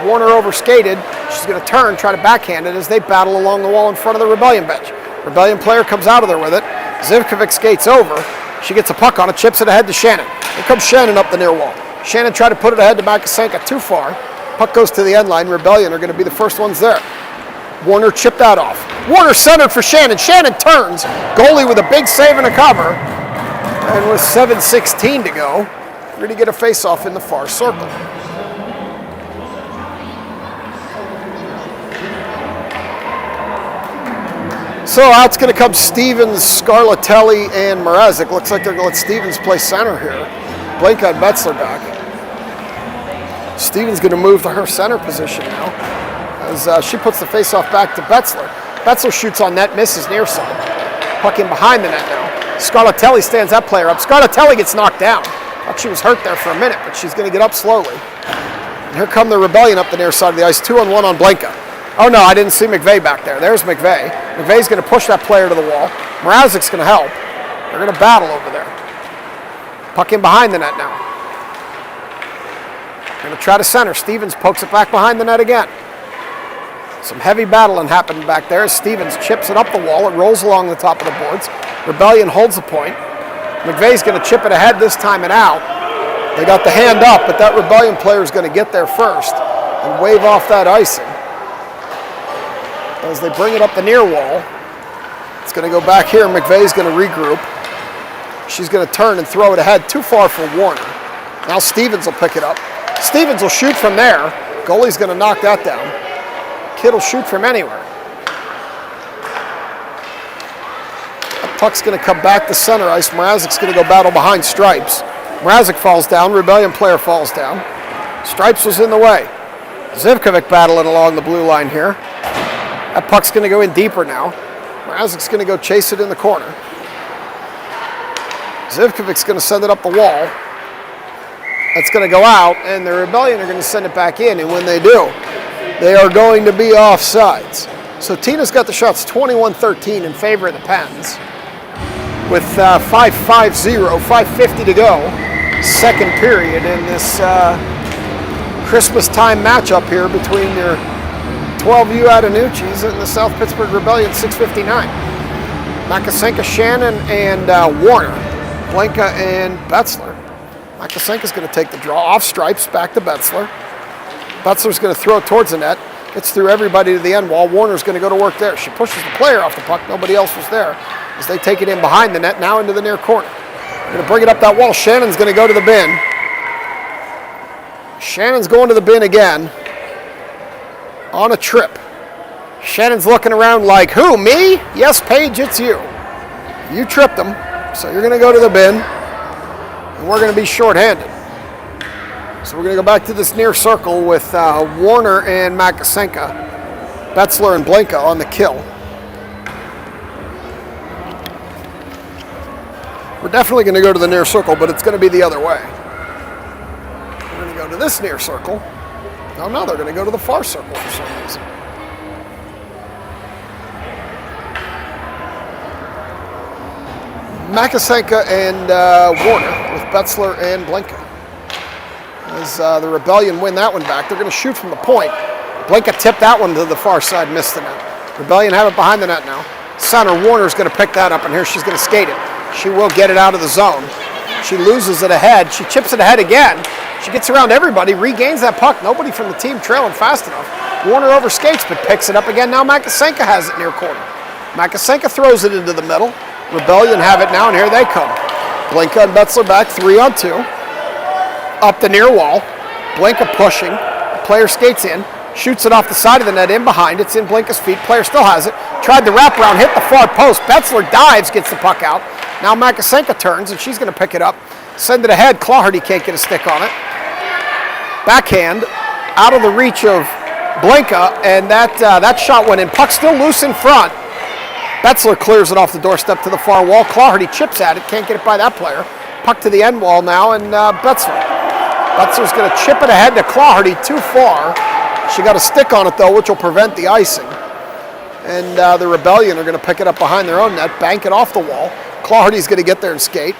Warner overskated. She's going to turn, try to backhand it as they battle along the wall in front of the Rebellion bench. Rebellion player comes out of there with it. Zivkovic skates over. She gets a puck on it, chips it ahead to Shannon. Here comes Shannon up the near wall. Shannon tried to put it ahead to Makasenka too far. Puck goes to the end line. Rebellion are going to be the first ones there. Warner chipped that off. Warner centered for Shannon. Shannon turns. Goalie with a big save and a cover. And with 7:16 to go, we're going to get a face-off in the far circle. So out's going to come Stevens, Scarlatelli, and Mrazek. Looks like they're going to let Stevens play center here. Blanca and Betzler back. Stevens going to move to her center position now as she puts the face-off back to Betzler. Betzler shoots on net, misses near side. Puck in behind the net now. Scarlatelli stands that player up. Scarlatelli gets knocked down. Thought she was hurt there for a minute, but she's going to get up slowly. And here come the Rebellion up the near side of the ice. 2-on-1 on Blanca. Oh no, I didn't see McVeigh back there. There's McVeigh. McVeigh's going to push that player to the wall. Mrazek's going to help. They're going to battle over there. Puck in behind the net now. Going to try to center. Stevens pokes it back behind the net again. Some heavy battling happened back there as Stevens chips it up the wall. It rolls along the top of the boards. Rebellion holds the point. McVeigh's going to chip it ahead this time and out. They got the hand up, but that Rebellion player is going to get there first and wave off that icing. As they bring it up the near wall, it's going to go back here. McVeigh's going to regroup. She's going to turn and throw it ahead. Too far for Warner. Now Stevens will pick it up. Stevens will shoot from there. Goalie's going to knock that down. Kid will shoot from anywhere. The puck's going to come back to center ice. Mrazek's going to go battle behind Stripes. Mrazek falls down. Rebellion player falls down. Stripes was in the way. Zivkovic battling along the blue line here. That puck's going to go in deeper now. Mrazek's going to go chase it in the corner. Zivkovic's going to send it up the wall. That's going to go out, and the Rebellion are going to send it back in, and when they do, they are going to be offsides. So Tina's got the shots 21-13 in favor of the Pens with 5:50 to go. Second period in this Christmas time matchup here between your 12U Attanucci's and the South Pittsburgh Rebellion 6:59. Makasenka, Shannon, and Warner. Blanca and Betzler. Makasenka's going to take the draw off Stripes, back to Betzler. Betzler's going to throw it towards the net. Gets through everybody to the end wall. Warner's going to go to work there. She pushes the player off the puck. Nobody else was there as they take it in behind the net, now into the near corner. They're going to bring it up that wall. Shannon's going to go to the bin. Shannon's going to the bin again on a trip. Shannon's looking around like, who, me? Yes, Paige, it's you. You tripped him, so you're going to go to the bin, and we're going to be shorthanded. So we're going to go back to this near circle with Warner and Makasenka, Betzler and Blanca on the kill. We're definitely going to go to the near circle, but it's going to be the other way. We're going to go to this near circle. Oh no, they're going to go to the far circle for some reason. Makasenka and Warner with Betzler and Blanca. As the Rebellion win that one back, they're going to shoot from the point. Blanca tipped that one to the far side, missed the net. Rebellion have it behind the net now. Center Warner's going to pick that up, and here she's going to skate it. She will get it out of the zone. She loses it ahead. She chips it ahead again. She gets around everybody, regains that puck. Nobody from the team trailing fast enough. Warner overskates, but picks it up again. Now Makasenka has it near corner. Makasenka throws it into the middle. Rebellion have it now, and here they come. Blanca and Betzler back 3-on-2. Up the near wall. Blanca pushing. The player skates in. Shoots it off the side of the net in behind. It's in Blanca's feet. Player still has it. Tried the wraparound, hit the far post. Betzler dives, gets the puck out. Now Makasenka turns, and she's going to pick it up. Send it ahead. Clawhardy can't get a stick on it. Backhand out of the reach of Blanca, and that shot went in. Puck still loose in front. Betzler clears it off the doorstep to the far wall. Clawhardy chips at it. Can't get it by that player. Puck to the end wall now, and Betzler. Betzler's going to chip it ahead to Clawhardy. Too far. She got a stick on it, though, which will prevent the icing. And the Rebellion are going to pick it up behind their own net, bank it off the wall. Clawhardy's going to get there and skate.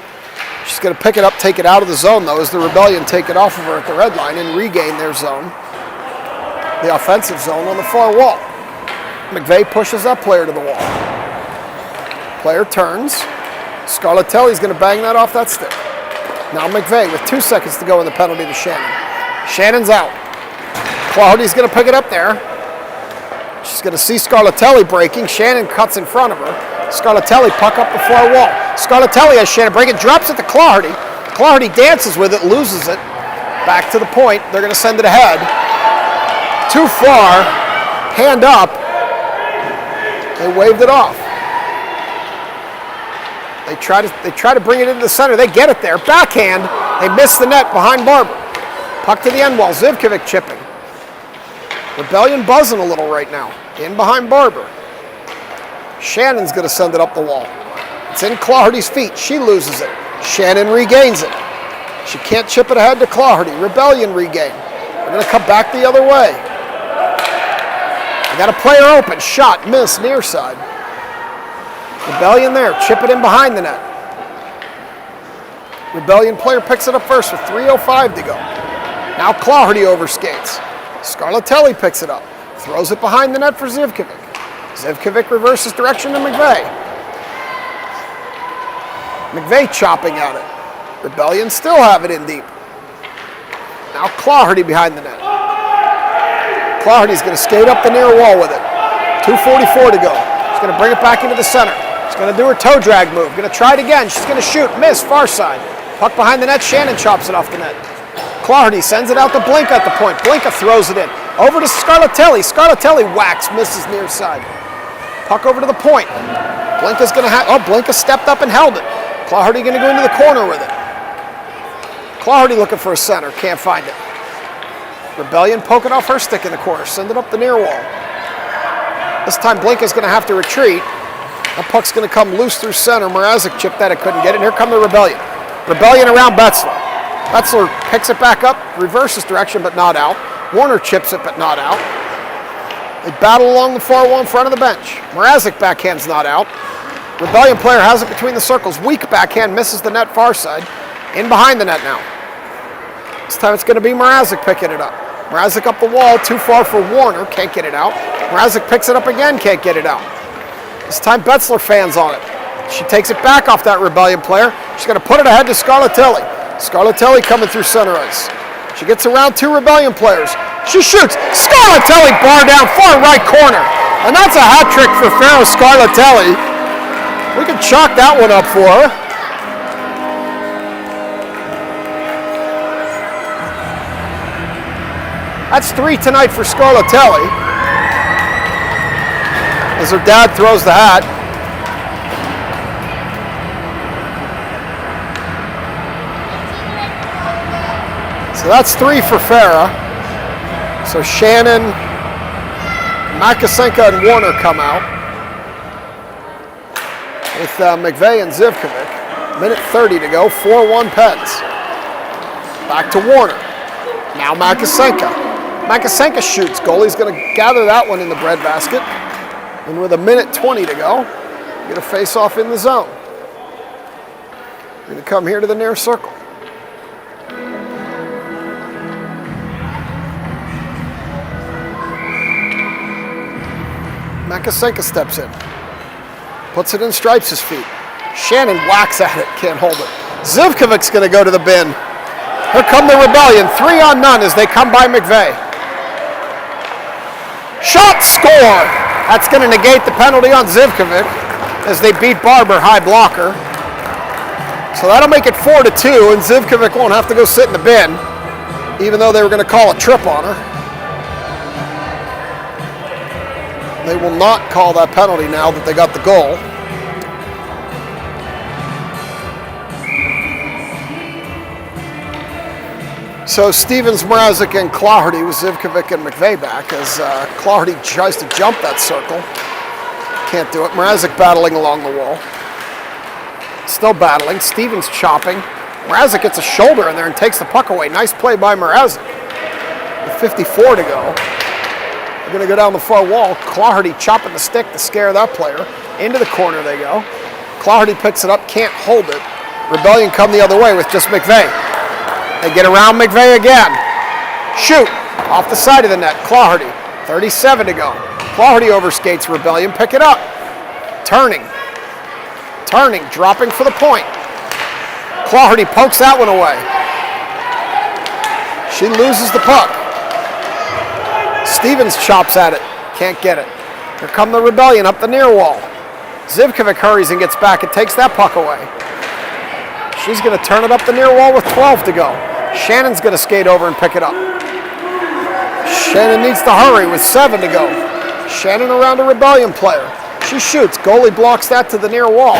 She's going to pick it up, take it out of the zone, though, as the Rebellion take it off of her at the red line and regain their zone, the offensive zone on the far wall. McVeigh pushes that player to the wall. Player turns. Scarlatelli's going to bang that off that stick. Now McVeigh with 2 seconds to go in the penalty to Shannon. Shannon's out. Clauhardy's going to pick it up there. She's going to see Scarlatelli breaking. Shannon cuts in front of her. Scarlatelli puck up the far wall. Scarlatelli has Shannon breaking, drops it to Clauhardy. Clauhardy dances with it, loses it. Back to the point. They're going to send it ahead. Too far. Hand up. They waved it off. They try to bring it into the center. They get it there. Backhand. They miss the net behind Barber. Puck to the end wall. Zivkovic chipping. Rebellion buzzing a little right now. In behind Barber. Shannon's going to send it up the wall. It's in Clauhardy's feet. She loses it. Shannon regains it. She can't chip it ahead to Clauhardy. Rebellion regain. They're going to come back the other way. They got a player open. Shot. Miss. Near side. Rebellion there. Chip it in behind the net. Rebellion player picks it up first with 3:05 to go. Now Clauhardy overskates. Scarlatelli picks it up. Throws it behind the net for Zivkovic. Zivkovic reverses direction to McVeigh. McVeigh chopping at it. Rebellion still have it in deep. Now Clauhardy behind the net. Clauhardy's going to skate up the near wall with it. 2:44 to go. She's going to bring it back into the center. She's going to do her toe drag move. Going to try it again. She's going to shoot. Miss. Far side. Puck behind the net. Shannon chops it off the net. Clauhardy sends it out to Blinka at the point. Blinka throws it in. Over to Scarlatelli. Scarlatelli whacks. Misses near side. Puck over to the point. Blinka's going to have... Oh, Blinka stepped up and held it. Clauhardy going to go into the corner with it. Clauhardy looking for a center. Can't find it. Rebellion poking off her stick in the corner. Send it up the near wall. This time Blinka's going to have to retreat. That puck's going to come loose through center. Mrazek chipped that. It couldn't get it. And here come the Rebellion. Rebellion around Betzler. Betzler picks it back up. Reverses direction, but not out. Warner chips it, but not out. They battle along the far wall in front of the bench. Mrazek backhand's not out. Rebellion player has it between the circles. Weak backhand misses the net far side. In behind the net now. This time it's going to be Mrazek picking it up. Mrazek up the wall, too far for Warner. Can't get it out. Mrazek picks it up again, can't get it out. This time Betzler fans on it. She takes it back off that Rebellion player. She's going to put it ahead to Scarlatelli. Scarlatelli coming through center ice. She gets around two Rebellion players. She shoots. Scarlatelli bar down far right corner. And that's a hat trick for Farrah Scarlatelli. We can chalk that one up for her. That's 3 tonight for Scarlatelli. As her dad throws the hat. So that's 3 for Farrah. So Shannon, Makasenka, and Warner come out. With McVeigh and Zivkovic. Minute 30 to go, 4-1 Pens. Back to Warner. Now Makasenka. Makasenka shoots. Goalie's going to gather that one in the breadbasket. And with a minute 20 to go, get a face-off in the zone. We're going to come here to the near circle. Makasenka steps in. Puts it in Stripes' feet. Shannon whacks at it. Can't hold it. Zivkovic's going to go to the bin. Here come the Rebellion. 3-on-0 as they come by McVeigh. Shot, score! That's going to negate the penalty on Zivkovic as they beat Barber, high blocker. So that'll make it 4-2, and Zivkovic won't have to go sit in the bin, even though they were going to call a trip on her. They will not call that penalty now that they got the goal. So Stevens, Mrazek, and Clauhardy with Zivkovic and McVeigh back as Clauhardy tries to jump that circle. Can't do it. Mrazek battling along the wall. Still battling. Stevens chopping. Mrazek gets a shoulder in there and takes the puck away. Nice play by Mrazek. With 54 to go. They're going to go down the far wall. Clauhardy chopping the stick to scare that player. Into the corner they go. Clauhardy picks it up, can't hold it. Rebellion come the other way with just McVeigh. They get around McVeigh again. Shoot! Off the side of the net. Clauhardy. 37 to go. Clauhardy overskates Rebellion. Pick it up. Turning. Dropping for the point. Clauhardy pokes that one away. She loses the puck. Stevens chops at it. Can't get it. Here come the Rebellion up the near wall. Zivkovic hurries and gets back and takes that puck away. She's going to turn it up the near wall with 12 to go. Shannon's going to skate over and pick it up. Shannon needs to hurry with 7 to go. Shannon around a Rebellion player. She shoots. Goalie blocks that to the near wall.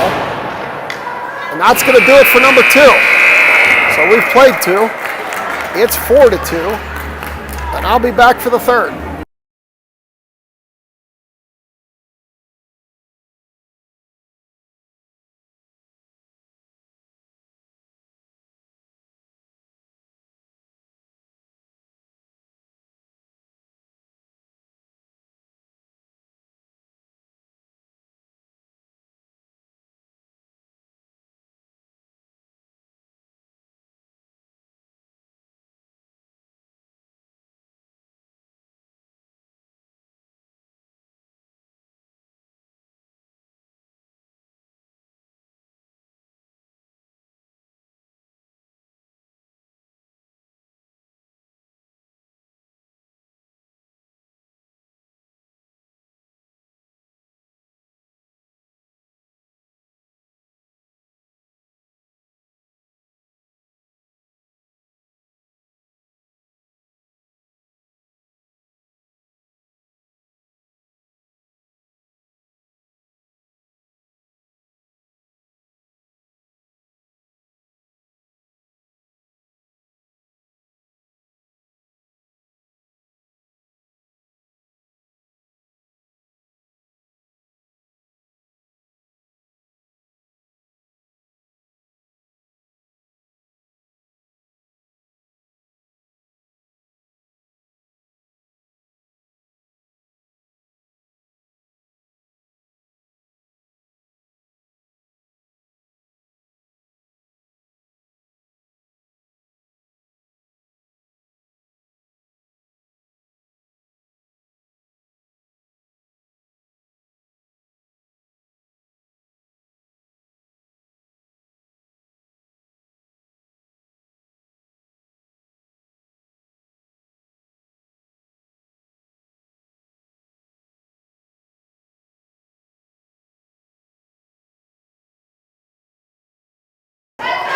And that's going to do it for number 2. So we've played 2. It's 4-2. And I'll be back for the third.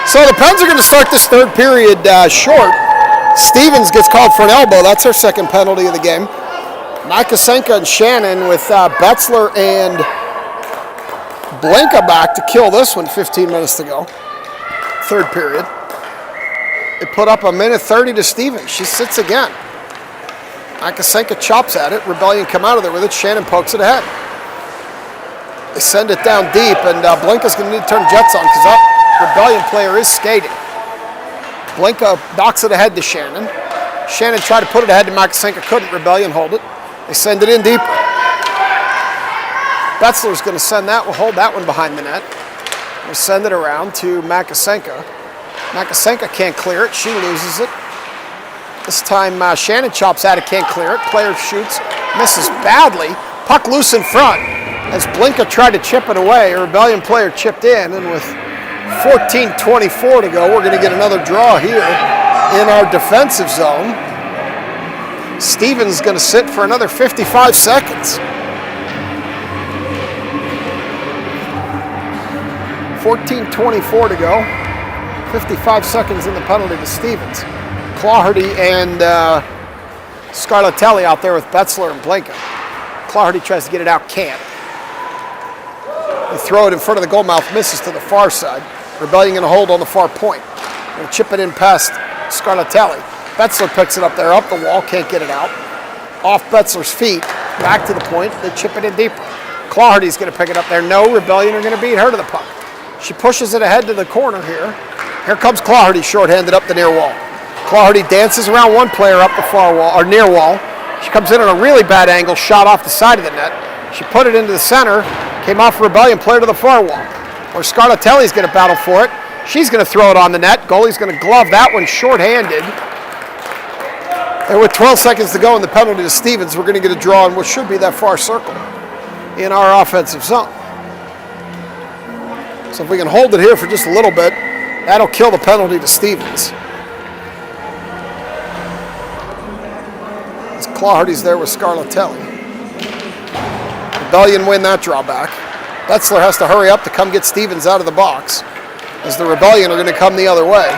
So the Pens are going to start this third period short. Stevens gets called for an elbow. That's her second penalty of the game. Makasenka and Shannon with Betzler and Blanka back to kill this one. 15 minutes to go. Third period. They put up a minute 30 to Stevens. She sits again. Makasenka chops at it. Rebellion come out of there with it. Shannon pokes it ahead. They send it down deep, and Blanka's going to need to turn jets on because that Rebellion player is skating. Blanka knocks it ahead to Shannon. Shannon tried to put it ahead to Makasenka, couldn't. Rebellion hold it. They send it in deeper. Betzler's going to send that, hold that one behind the net. We'll send it around to Makasenka. Makasenka can't clear it. She loses it. This time Shannon chops at it, can't clear it. Player shoots, misses badly. Puck loose in front. As Blanka tried to chip it away, a Rebellion player chipped in, and with 14:24 to go, we're going to get another draw here in our defensive zone. Stevens going to sit for another 55 seconds. 14:24 to go. 55 seconds in the penalty to Stevens. Clawherty and Scarlatelli out there with Betzler and Blanka. Clawherty tries to get it out, can't. They throw it in front of the goal mouth, misses to the far side. Rebellion going to hold on the far point. Going to chip it in past Scarlatelli. Betzler picks it up there, up the wall, can't get it out. Off Betzler's feet, back to the point, they chip it in deeper. Clawherty's going to pick it up there. No, Rebellion are going to beat her to the puck. She pushes it ahead to the corner here. Here comes Clawherty, shorthanded up the near wall. Clawherty dances around one player up the far wall, or near wall. She comes in on a really bad angle, shot off the side of the net. She put it into the center, came off a Rebellion player to the far wall. Or Scarlatelli's going to battle for it. She's going to throw it on the net. Goalie's going to glove that one shorthanded. And with 12 seconds to go in the penalty to Stevens, we're going to get a draw in what should be that far circle in our offensive zone. So if we can hold it here for just a little bit, that'll kill the penalty to Stevens. As Clawhardy's there with Scarlatelli. Rebellion win that drawback. Betzler has to hurry up to come get Stevens out of the box, as the Rebellion are going to come the other way.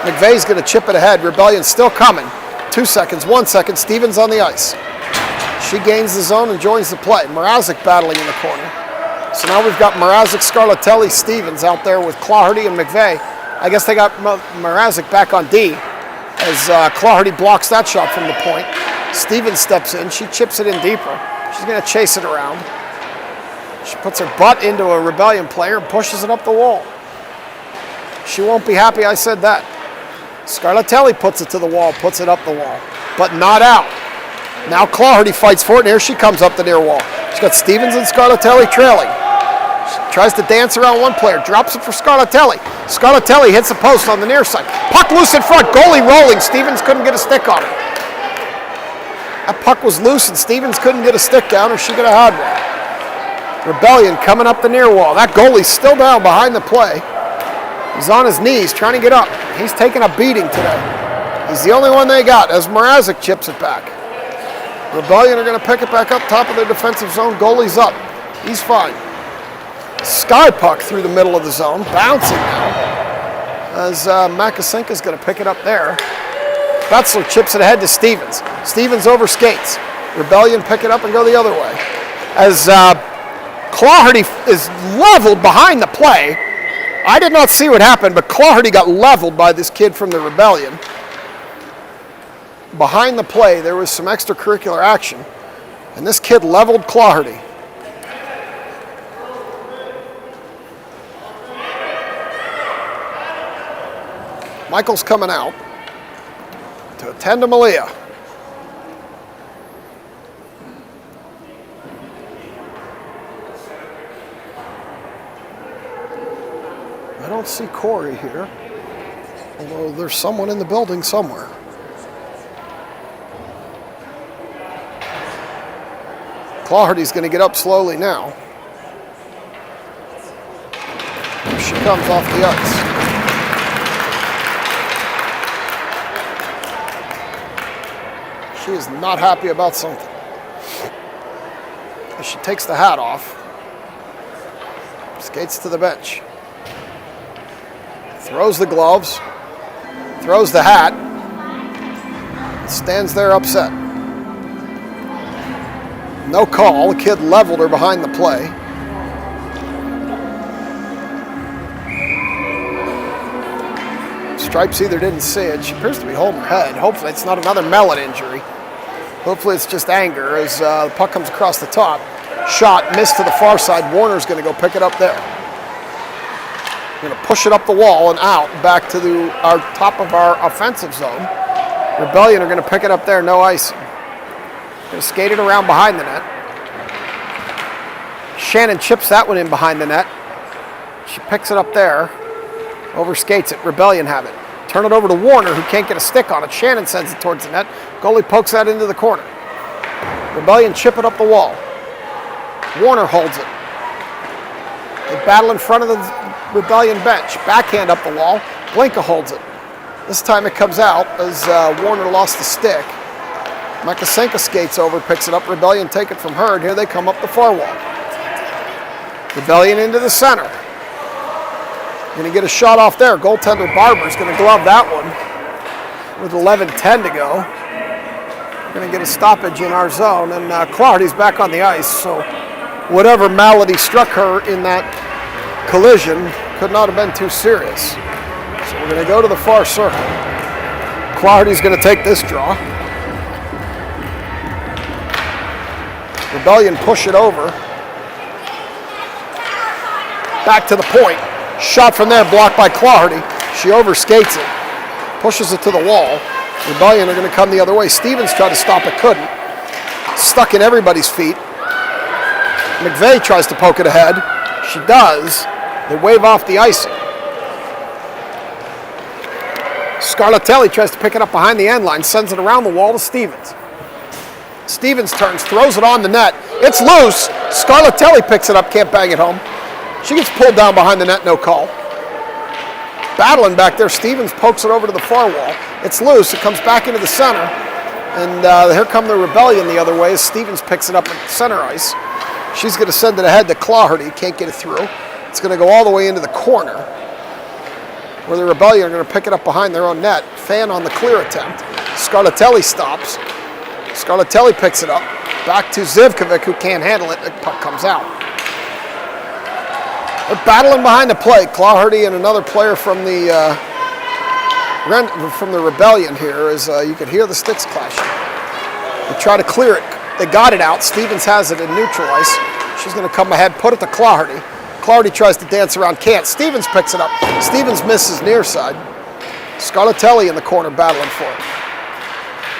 McVeigh's going to chip it ahead. Rebellion's still coming. 2 seconds, 1 second. Stevens on the ice. She gains the zone and joins the play. Mrazek battling in the corner. So now we've got Mrazek, Scarlatelli, Stevens out there with Clawhardy and McVeigh. I guess they got Mrazek back on D as Clawhardy blocks that shot from the point. Stevens steps in. She chips it in deeper. She's going to chase it around. She puts her butt into a Rebellion player and pushes it up the wall. She won't be happy I said that. Scarlatelli puts it to the wall, puts it up the wall, but not out. Now Clawhardy fights for it, and here she comes up the near wall. She's got Stevens and Scarlatelli trailing. She tries to dance around one player, drops it for Scarlatelli. Scarlatelli hits the post on the near side. Puck loose in front, goalie rolling. Stevens couldn't get a stick on it. That puck was loose, and Stevens couldn't get a stick down, or she could have had one. Rebellion coming up the near wall. That goalie's still down behind the play. He's on his knees trying to get up. He's taking a beating today. He's the only one they got as Mrazek chips it back. Rebellion are going to pick it back up top of their defensive zone. Goalie's up. He's fine. Sky puck through the middle of the zone. Bouncing now as Makasenka's going to pick it up there. Betzler chips it ahead to Stevens. Stevens overskates. Rebellion pick it up and go the other way. As Clawhardy is leveled behind the play. I did not see what happened, but Clawhardy got leveled by this kid from the Rebellion. Behind the play, there was some extracurricular action, and this kid leveled Clawhardy. Michael's coming out to attend to Malia. I don't see Corey here, although there's someone in the building somewhere. Clawhardy's going to get up slowly now. Here she comes off the ice. She is not happy about something. As she takes the hat off, skates to the bench. Throws the gloves, throws the hat, stands there upset. No call. The kid leveled her behind the play. Stripes either didn't see it. She appears to be holding her head. Hopefully it's not another melon injury. Hopefully it's just anger as the puck comes across the top. Shot missed to the far side. Warner's going to go pick it up there. Going to push it up the wall and out back to our top of our offensive zone. Rebellion are going to pick it up there, no icing. Going to skate it around behind the net. Shannon chips that one in behind the net. She picks it up there, overskates it. Rebellion have it. Turn it over to Warner, who can't get a stick on it. Shannon sends it towards the net. Goalie pokes that into the corner. Rebellion chip it up the wall. Warner holds it. They battle in front of the Rebellion bench. Backhand up the wall. Blinka holds it. This time it comes out as Warner lost the stick. Makasenka skates over, picks it up. Rebellion take it from her, and here they come up the far wall. Rebellion into the center. Going to get a shot off there. Goaltender Barber's going to glove that one with 11:10 to go. Going to get a stoppage in our zone, and Clawhardy's back on the ice, so whatever malady struck her in that collision could not have been too serious. So we're going to go to the far circle. Clawhardy's going to take this draw. Rebellion push it over. Back to the point. Shot from there, blocked by Clawhardy. She overskates it. Pushes it to the wall. Rebellion are going to come the other way. Stevens tried to stop it, couldn't. Stuck in everybody's feet. McVeigh tries to poke it ahead. She does. They wave off the icing. Scarlatelli tries to pick it up behind the end line, sends it around the wall to Stevens. Stevens turns, throws it on the net. It's loose. Scarlatelli picks it up, can't bang it home. She gets pulled down behind the net, no call. Battling back there, Stevens pokes it over to the far wall. It's loose, it comes back into the center. And here come the Rebellion the other way as Stevens picks it up at center ice. She's going to send it ahead to Clawherty. Can't get it through. It's going to go all the way into the corner where the Rebellion are going to pick it up behind their own net. Fan on the clear attempt. Scarlatelli stops. Scarlatelli picks it up. Back to Zivkovic, who can't handle it. The puck comes out. They're battling behind the plate. Clawherty and another player from the Rebellion here, as you can hear the sticks clashing. They try to clear it. They got it out. Stevens has it in neutral ice. She's going to come ahead, put it to Clawherty. Clawherty tries to dance around, can't. Stevens picks it up. Stevens misses near side. Scarlatelli in the corner battling for it.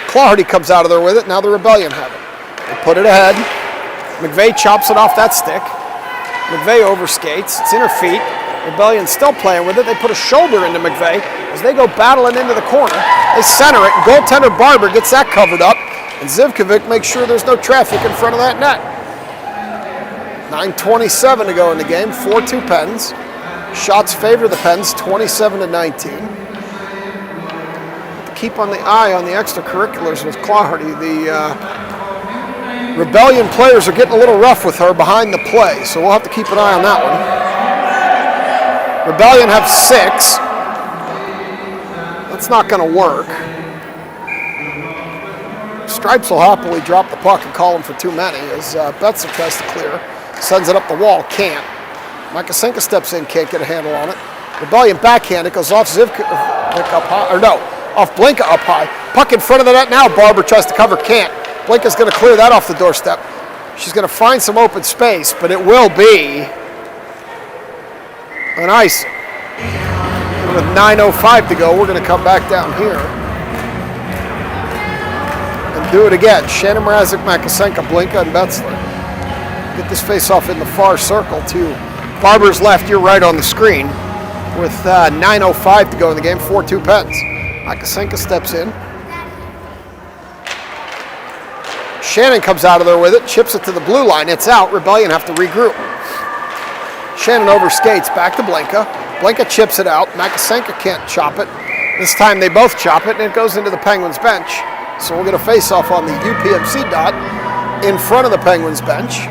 Clawherty comes out of there with it. Now the Rebellion have it. They put it ahead. McVeigh chops it off that stick. McVeigh overskates. It's in her feet. Rebellion still playing with it. They put a shoulder into McVeigh as they go battling into the corner. They center it. Goaltender Barber gets that covered up. And Zivkovic makes sure there's no traffic in front of that net. 9:27 to go in the game. 4-2 Pens. Shots favor the Pens, 27-19. Keep on the eye on the extracurriculars with Clawherty. The Rebellion players are getting a little rough with her behind the play, so we'll have to keep an eye on that one. Rebellion have 6. That's not going to work. Stripes will happily drop the puck and call him for too many as Betzer tries to clear. Sends it up the wall, can't. Makasenka steps in, can't get a handle on it. Rebellion backhand, it goes off Zivkovic up high, or no, off Blinka up high. Puck in front of the net now, Barber tries to cover, can't. Blinka's going to clear that off the doorstep. She's going to find some open space, but it will be an icing. And with 9:05 to go, we're going to come back down here and do it again. Shannon Mrazek, Makasenka, Blinka, and Betzler. Get this face-off in the far circle to Barber's left, you're right on the screen. With 9:05 to go in the game, 4-2 Pens. Makasenka steps in. Shannon comes out of there with it, chips it to the blue line. It's out. Rebellion have to regroup. Shannon overskates back to Blinka. Blinka chips it out. Makasenka can't chop it. This time they both chop it, and it goes into the Penguins bench. So we'll get a face-off on the UPMC dot in front of the Penguins bench.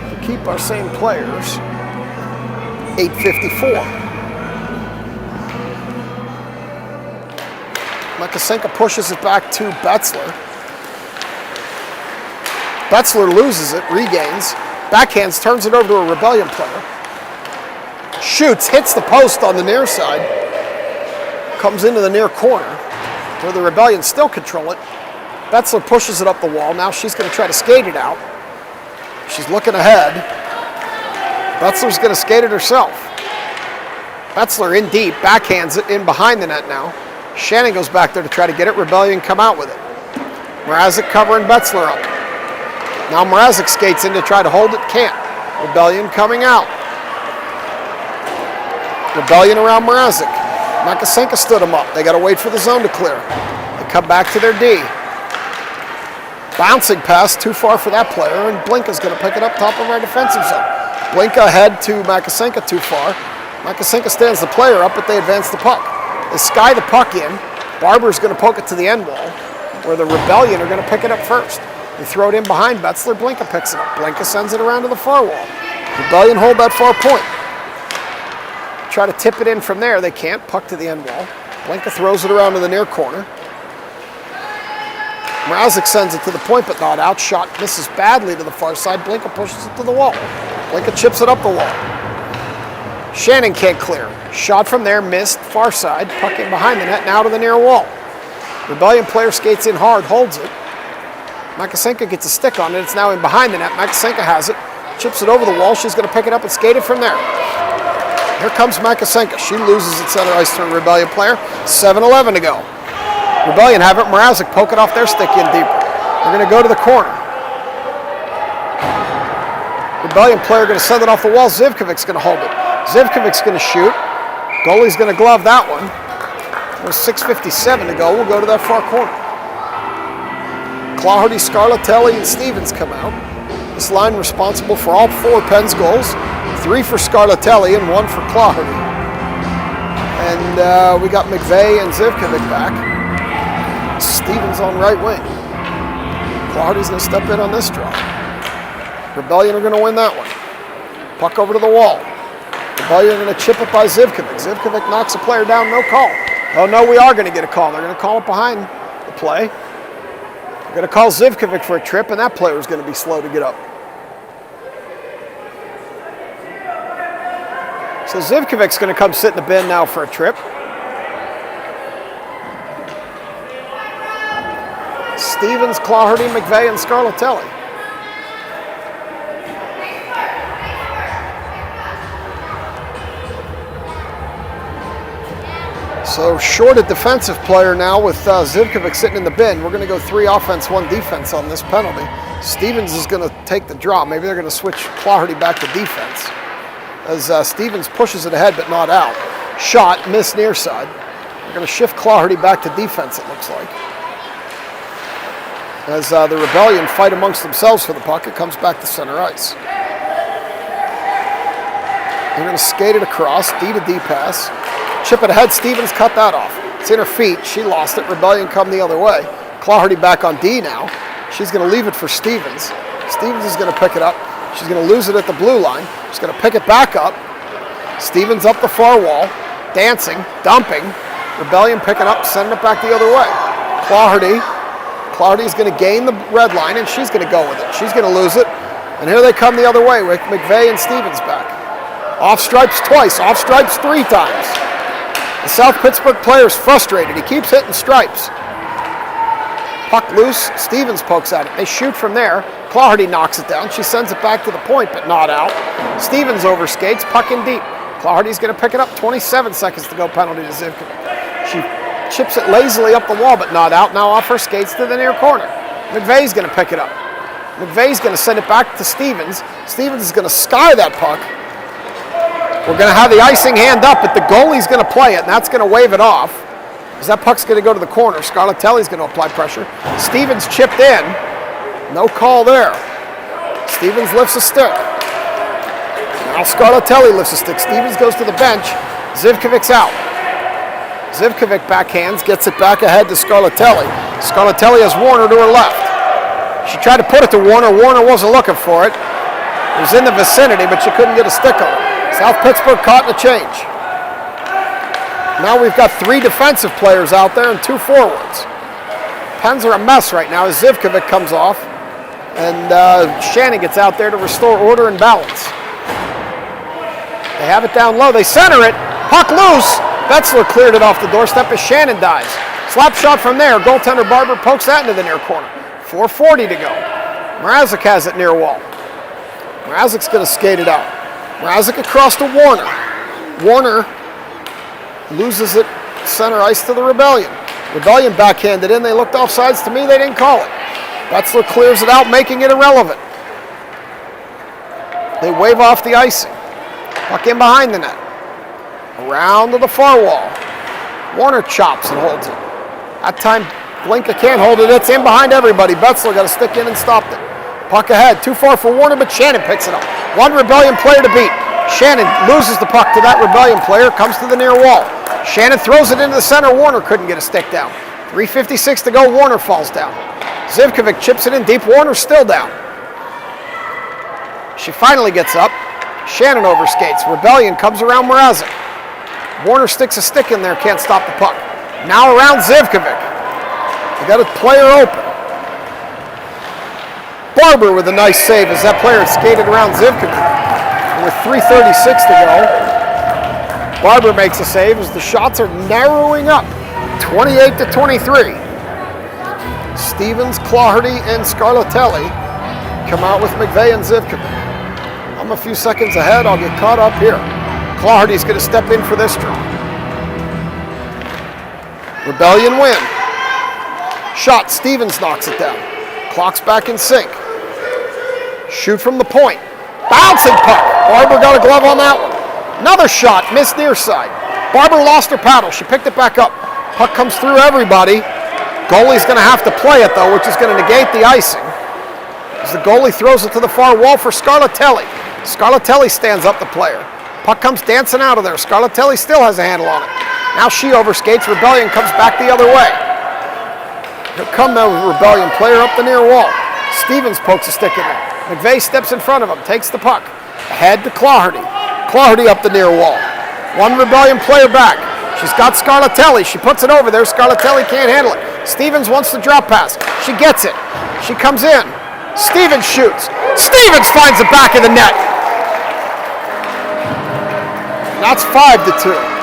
To keep our same players. 8:54. Makasenka pushes it back to Betzler. Betzler loses it, regains, backhands, turns it over to a Rebellion player. Shoots, hits the post on the near side, comes into the near corner where the Rebellion still control it. Betzler pushes it up the wall. Now she's going to try to skate it out. She's looking ahead. Betzler's going to skate it herself. Betzler in deep, backhands it in behind the net now. Shannon goes back there to try to get it. Rebellion come out with it. Mrazek covering Betzler up. Now Mrazek skates in to try to hold it, can't. Rebellion coming out. Rebellion around Mrazek. Makasenka stood him up. They got to wait for the zone to clear. They come back to their D. Bouncing pass, too far for that player, and Blinka's going to pick it up top of our defensive zone. Blinka ahead to Makasenka, too far. Makasenka stands the player up, but they advance the puck. They sky the puck in. Barber's going to poke it to the end wall, where the Rebellion are going to pick it up first. They throw it in behind Betzler. Blinka picks it up. Blinka sends it around to the far wall. Rebellion hold that far point. Try to tip it in from there. They can't. Puck to the end wall. Blinka throws it around to the near corner. Mrazek sends it to the point, but not out. Shot misses badly to the far side. Blinka pushes it to the wall. Blinka chips it up the wall. Shannon can't clear. Shot from there, missed, far side, puck in behind the net, now to the near wall. Rebellion player skates in hard, holds it. Makasenka gets a stick on it, it's now in behind the net. Makasenka has it, chips it over the wall, she's going to pick it up and skate it from there. Here comes Makasenka, she loses at center ice to a Rebellion player, 7:11 to go. Rebellion have it, Mrazek poke it off their stick in deeper. They're going to go to the corner. Rebellion player going to send it off the wall, Zivkovic's going to hold it. Zivkovic's going to shoot. Goalie's going to glove that one. There's 6:57 to go. We'll go to that far corner. Clawherty, Scarlatelli, and Stevens come out. This line responsible for all 4 Pens goals. 3 for Scarlatelli and 1 for Clawherty. And we got McVeigh and Zivkovic back. Stevens on right wing. Clardy's going to step in on this draw. Rebellion are going to win that one. Puck over to the wall. Rebellion are going to chip it by Zivkovic. Zivkovic knocks a player down, no call. Oh no, we are going to get a call. They're going to call it behind the play. They're going to call Zivkovic for a trip, and that player is going to be slow to get up. So Zivkovic's going to come sit in the bin now for a trip. Stevens, Claherty, McVeigh, and Scarlatelli. So short a defensive player now with Zivkovic sitting in the bin. We're going to go 3 offense, 1 defense on this penalty. Stevens is going to take the draw. Maybe they're going to switch Claherty back to defense. As Stevens pushes it ahead but not out. Shot, miss near side. They're going to shift Claherty back to defense, it looks like. As the Rebellion fight amongst themselves for the puck, it comes back to center ice. They're going to skate it across, D to D pass. Chip it ahead, Stevens cut that off. It's in her feet, she lost it. Rebellion come the other way. Claherty back on D now. She's going to leave it for Stevens. Stevens is going to pick it up. She's going to lose it at the blue line. She's going to pick it back up. Stevens up the far wall, dancing, dumping. Rebellion picking up, sending it back the other way. Claherty's going to gain the red line, and she's going to go with it. She's going to lose it. And here they come the other way with McVeigh and Stevens back. Off stripes twice, off stripes 3 times. The South Pittsburgh player's frustrated. He keeps hitting stripes. Puck loose, Stevens pokes at it. They shoot from there. Claherty knocks it down. She sends it back to the point, but not out. Stevens overskates, puck in deep. Claherty's going to pick it up. 27 seconds to go, penalty to Zivkovic. She chips it lazily up the wall, but not out. Now off her skates to the near corner. McVeigh's going to pick it up. McVeigh's going to send it back to Stevens. Stevens is going to sky that puck. We're going to have the icing hand up, but the goalie's going to play it, and that's going to wave it off. Because that puck's going to go to the corner. Scarlatelli's going to apply pressure. Stevens chipped in. No call there. Stevens lifts a stick. Now Scarlatelli lifts a stick. Stevens goes to the bench. Zivkovic's out. Zivkovic backhands, gets it back ahead to Scarlatelli. Scarlatelli has Warner to her left. She tried to put it to Warner. Warner wasn't looking for it. It was in the vicinity, but she couldn't get a stick on it. South Pittsburgh caught in a change. Now we've got 3 defensive players out there and 2 forwards. Pens are a mess right now as Zivkovic comes off, and Shannon gets out there to restore order and balance. They have it down low. They center it. Puck loose. Betzler cleared it off the doorstep as Shannon dives. Slap shot from there. Goaltender Barber pokes that into the near corner. 4:40 to go. Mrazek has it near wall. Mrazek's going to skate it out. Mrazek across to Warner. Warner loses it center ice to the Rebellion. Rebellion backhanded in. They looked offsides to me. They didn't call it. Betzler clears it out, making it irrelevant. They wave off the icing. Puck in behind the net. Around to the far wall. Warner chops and holds it. That time, Blinka can't hold it. It's in behind everybody. Betzler got to stick in and stopped it. Puck ahead. Too far for Warner, but Shannon picks it up. 1 Rebellion player to beat. Shannon loses the puck to that Rebellion player. Comes to the near wall. Shannon throws it into the center. Warner couldn't get a stick down. 3:56 to go. Warner falls down. Zivkovic chips it in deep. Warner's still down. She finally gets up. Shannon overskates. Rebellion comes around Mrazek. Warner sticks a stick in there. Can't stop the puck. Now around Zivkovic. They got a player open. Barber with a nice save as that player had skated around Zivkovic. And with 3:36 to go, Barber makes a save as the shots are narrowing up. 28-23. Stevens, Claherty, and Scarlatelli come out with McVeigh and Zivkovic. I'm a few seconds ahead. I'll get caught up here. Claherty's going to step in for this draw. Rebellion win. Shot. Stevens knocks it down. Clock's back in sync. Shoot from the point. Bouncing puck. Barber got a glove on that one. Another shot. Missed near side. Barber lost her paddle. She picked it back up. Puck comes through everybody. Goalie's going to have to play it, though, which is going to negate the icing. As the goalie throws it to the far wall for Scarlatelli. Scarlatelli stands up the player. Puck comes dancing out of there. Scarlatelli still has a handle on it. Now she overskates. Rebellion comes back the other way. Here come the Rebellion player up the near wall. Stevens pokes a stick in there. McVeigh steps in front of him, takes the puck. Ahead to Claherty. Claherty up the near wall. One Rebellion player back. She's got Scarlatelli. She puts it over there. Scarlatelli can't handle it. Stevens wants the drop pass. She gets it. She comes in. Stevens shoots. Stevens finds the back of the net. That's 5-2.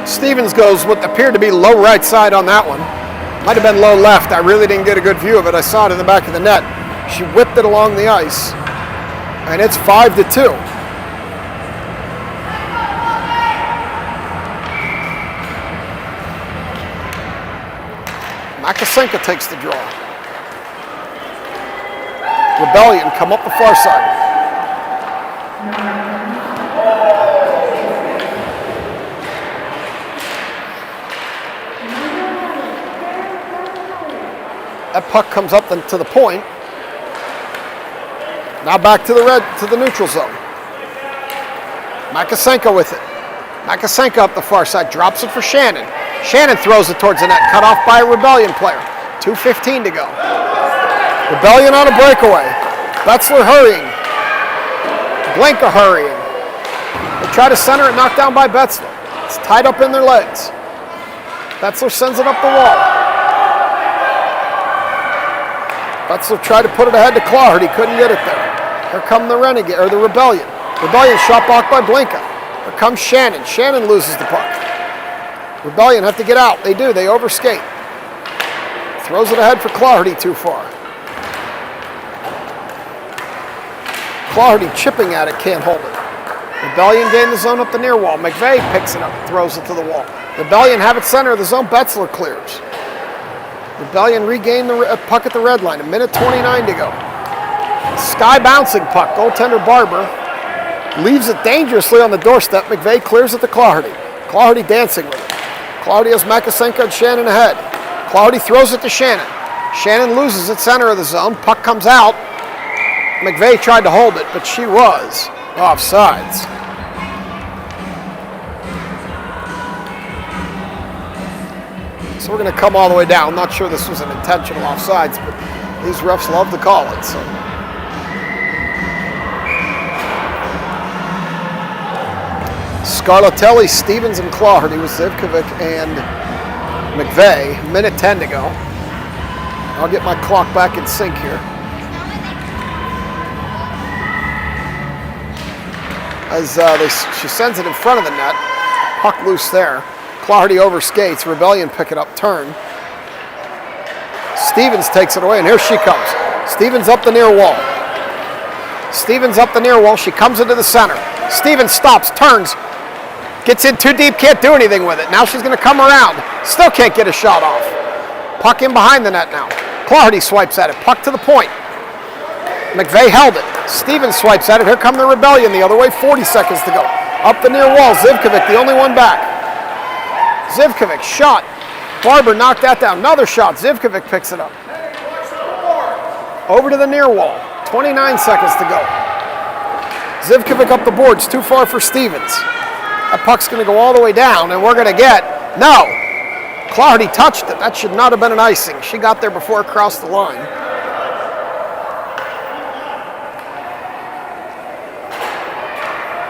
Stevens goes what appeared to be low right side on that one. Might have been low left. I really didn't get a good view of it. I saw it in the back of the net. She whipped it along the ice. And it's 5-2. Makasenka takes the draw. Rebellion come up the far side. That puck comes up to the point. Now back to the neutral zone. Makasenka with it. Makasenka up the far side, drops it for Shannon. Shannon throws it towards the net, cut off by a Rebellion player. 2:15 to go. Rebellion on a breakaway. Betzler hurrying. Blanka hurrying. They try to center it, knocked down by Betzler. It's tied up in their legs. Betzler sends it up the wall. Betzler tried to put it ahead to Claherty, couldn't get it there. Here come the Renegade, or the Rebellion. Rebellion shot blocked by Blanka. Here comes Shannon. Shannon loses the puck. Rebellion have to get out. They do. They overskate. Throws it ahead for Claherty too far. Claherty chipping at it, can't hold it. Rebellion gain the zone up the near wall. McVeigh picks it up, throws it to the wall. Rebellion have it center of the zone. Betzler clears. Rebellion regain the puck at the red line. 1:29 to go. Sky bouncing puck. Goaltender Barber leaves it dangerously on the doorstep. McVeigh clears it to Claherty. Claherty dancing with it. Claherty has Makasenka and Shannon ahead. Claherty throws it to Shannon. Shannon loses it center of the zone. Puck comes out. McVeigh tried to hold it, but she was offsides. So we're going to come all the way down. Not sure this was an intentional offsides, but these refs love to call it. So. Scarlatelli, Stevens, and Claherty with Zivkovic and McVeigh. 1:10 to go. I'll get my clock back in sync here. As she sends it in front of the net. Puck loose there. Claherty overskates. Rebellion pick it up, turn. Stevens takes it away, and here she comes. Stevens up the near wall. Stevens up the near wall. She comes into the center. Stevens stops, turns, gets in too deep, can't do anything with it. Now she's going to come around. Still can't get a shot off. Puck in behind the net now. Claherty swipes at it. Puck to the point. McVeigh held it. Stevens swipes at it. Here come the Rebellion the other way. 40 seconds to go. Up the near wall. Zivkovic, the only one back. Zivkovic shot. Barber knocked that down. Another shot. Zivkovic picks it up. Over to the near wall. 29 seconds to go. Zivkovic up the boards. Too far for Stevens. That puck's going to go all the way down, and we're going to get... No! Claherty touched it. That should not have been an icing. She got there before it crossed the line.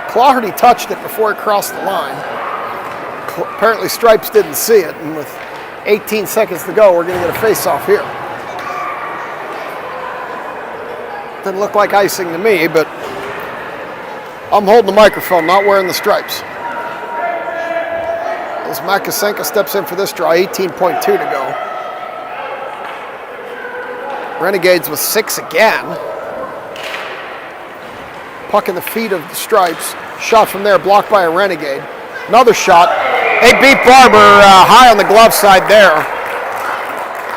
Claherty touched it before it crossed the line. Apparently Stripes didn't see it, and with 18 seconds to go, we're going to get a face-off here. Didn't look like icing to me, but I'm holding the microphone, not wearing the stripes. As Makasenka steps in for this draw, 18.2 to go. Renegades with 6 again. Puck in the feet of the Stripes. Shot from there, blocked by a Renegade. Another shot. They beat Barber high on the glove side there.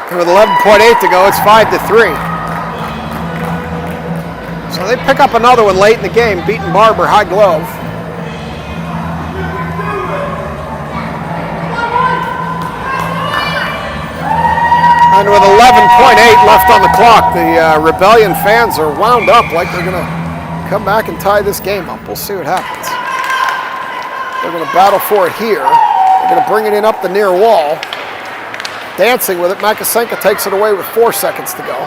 And with 11.8 to go, it's 5-3. So they pick up another one late in the game, beating Barber high glove. And with 11.8 left on the clock, the Rebellion fans are wound up like they're going to come back and tie this game up. We'll see what happens. They're going to battle for it here. They're going to bring it in up the near wall. Dancing with it, Makasenka takes it away with 4 seconds to go.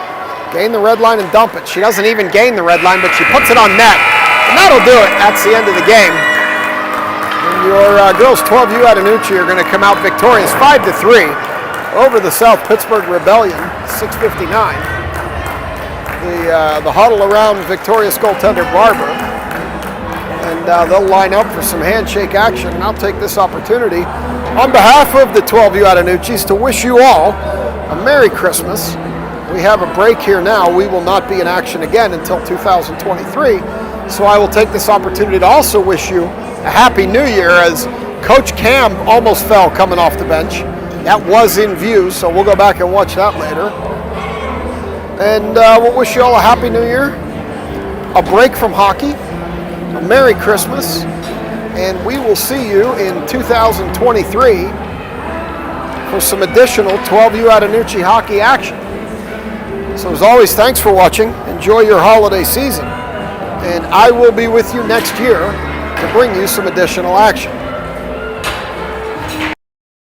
Gain the red line and dump it. She doesn't even gain the red line, but she puts it on net. And that'll do it. That's the end of the game. And your girls 12U Attanucci are going to come out victorious 5-3 over the South Pittsburgh Rebellion, 6:59. The huddle around victorious goaltender Barber. And they'll line up for some handshake action. And I'll take this opportunity on behalf of the 12U Attanucci's to wish you all a Merry Christmas. We have a break here now. We will not be in action again until 2023. So I will take this opportunity to also wish you a Happy New Year, as Coach Cam almost fell coming off the bench. That was in view, so we'll go back and watch that later. And we'll wish you all a Happy New Year, a break from hockey, a Merry Christmas, and we will see you in 2023 for some additional 12U Attanucci hockey action. So as always, thanks for watching. Enjoy your holiday season. And I will be with you next year to bring you some additional action.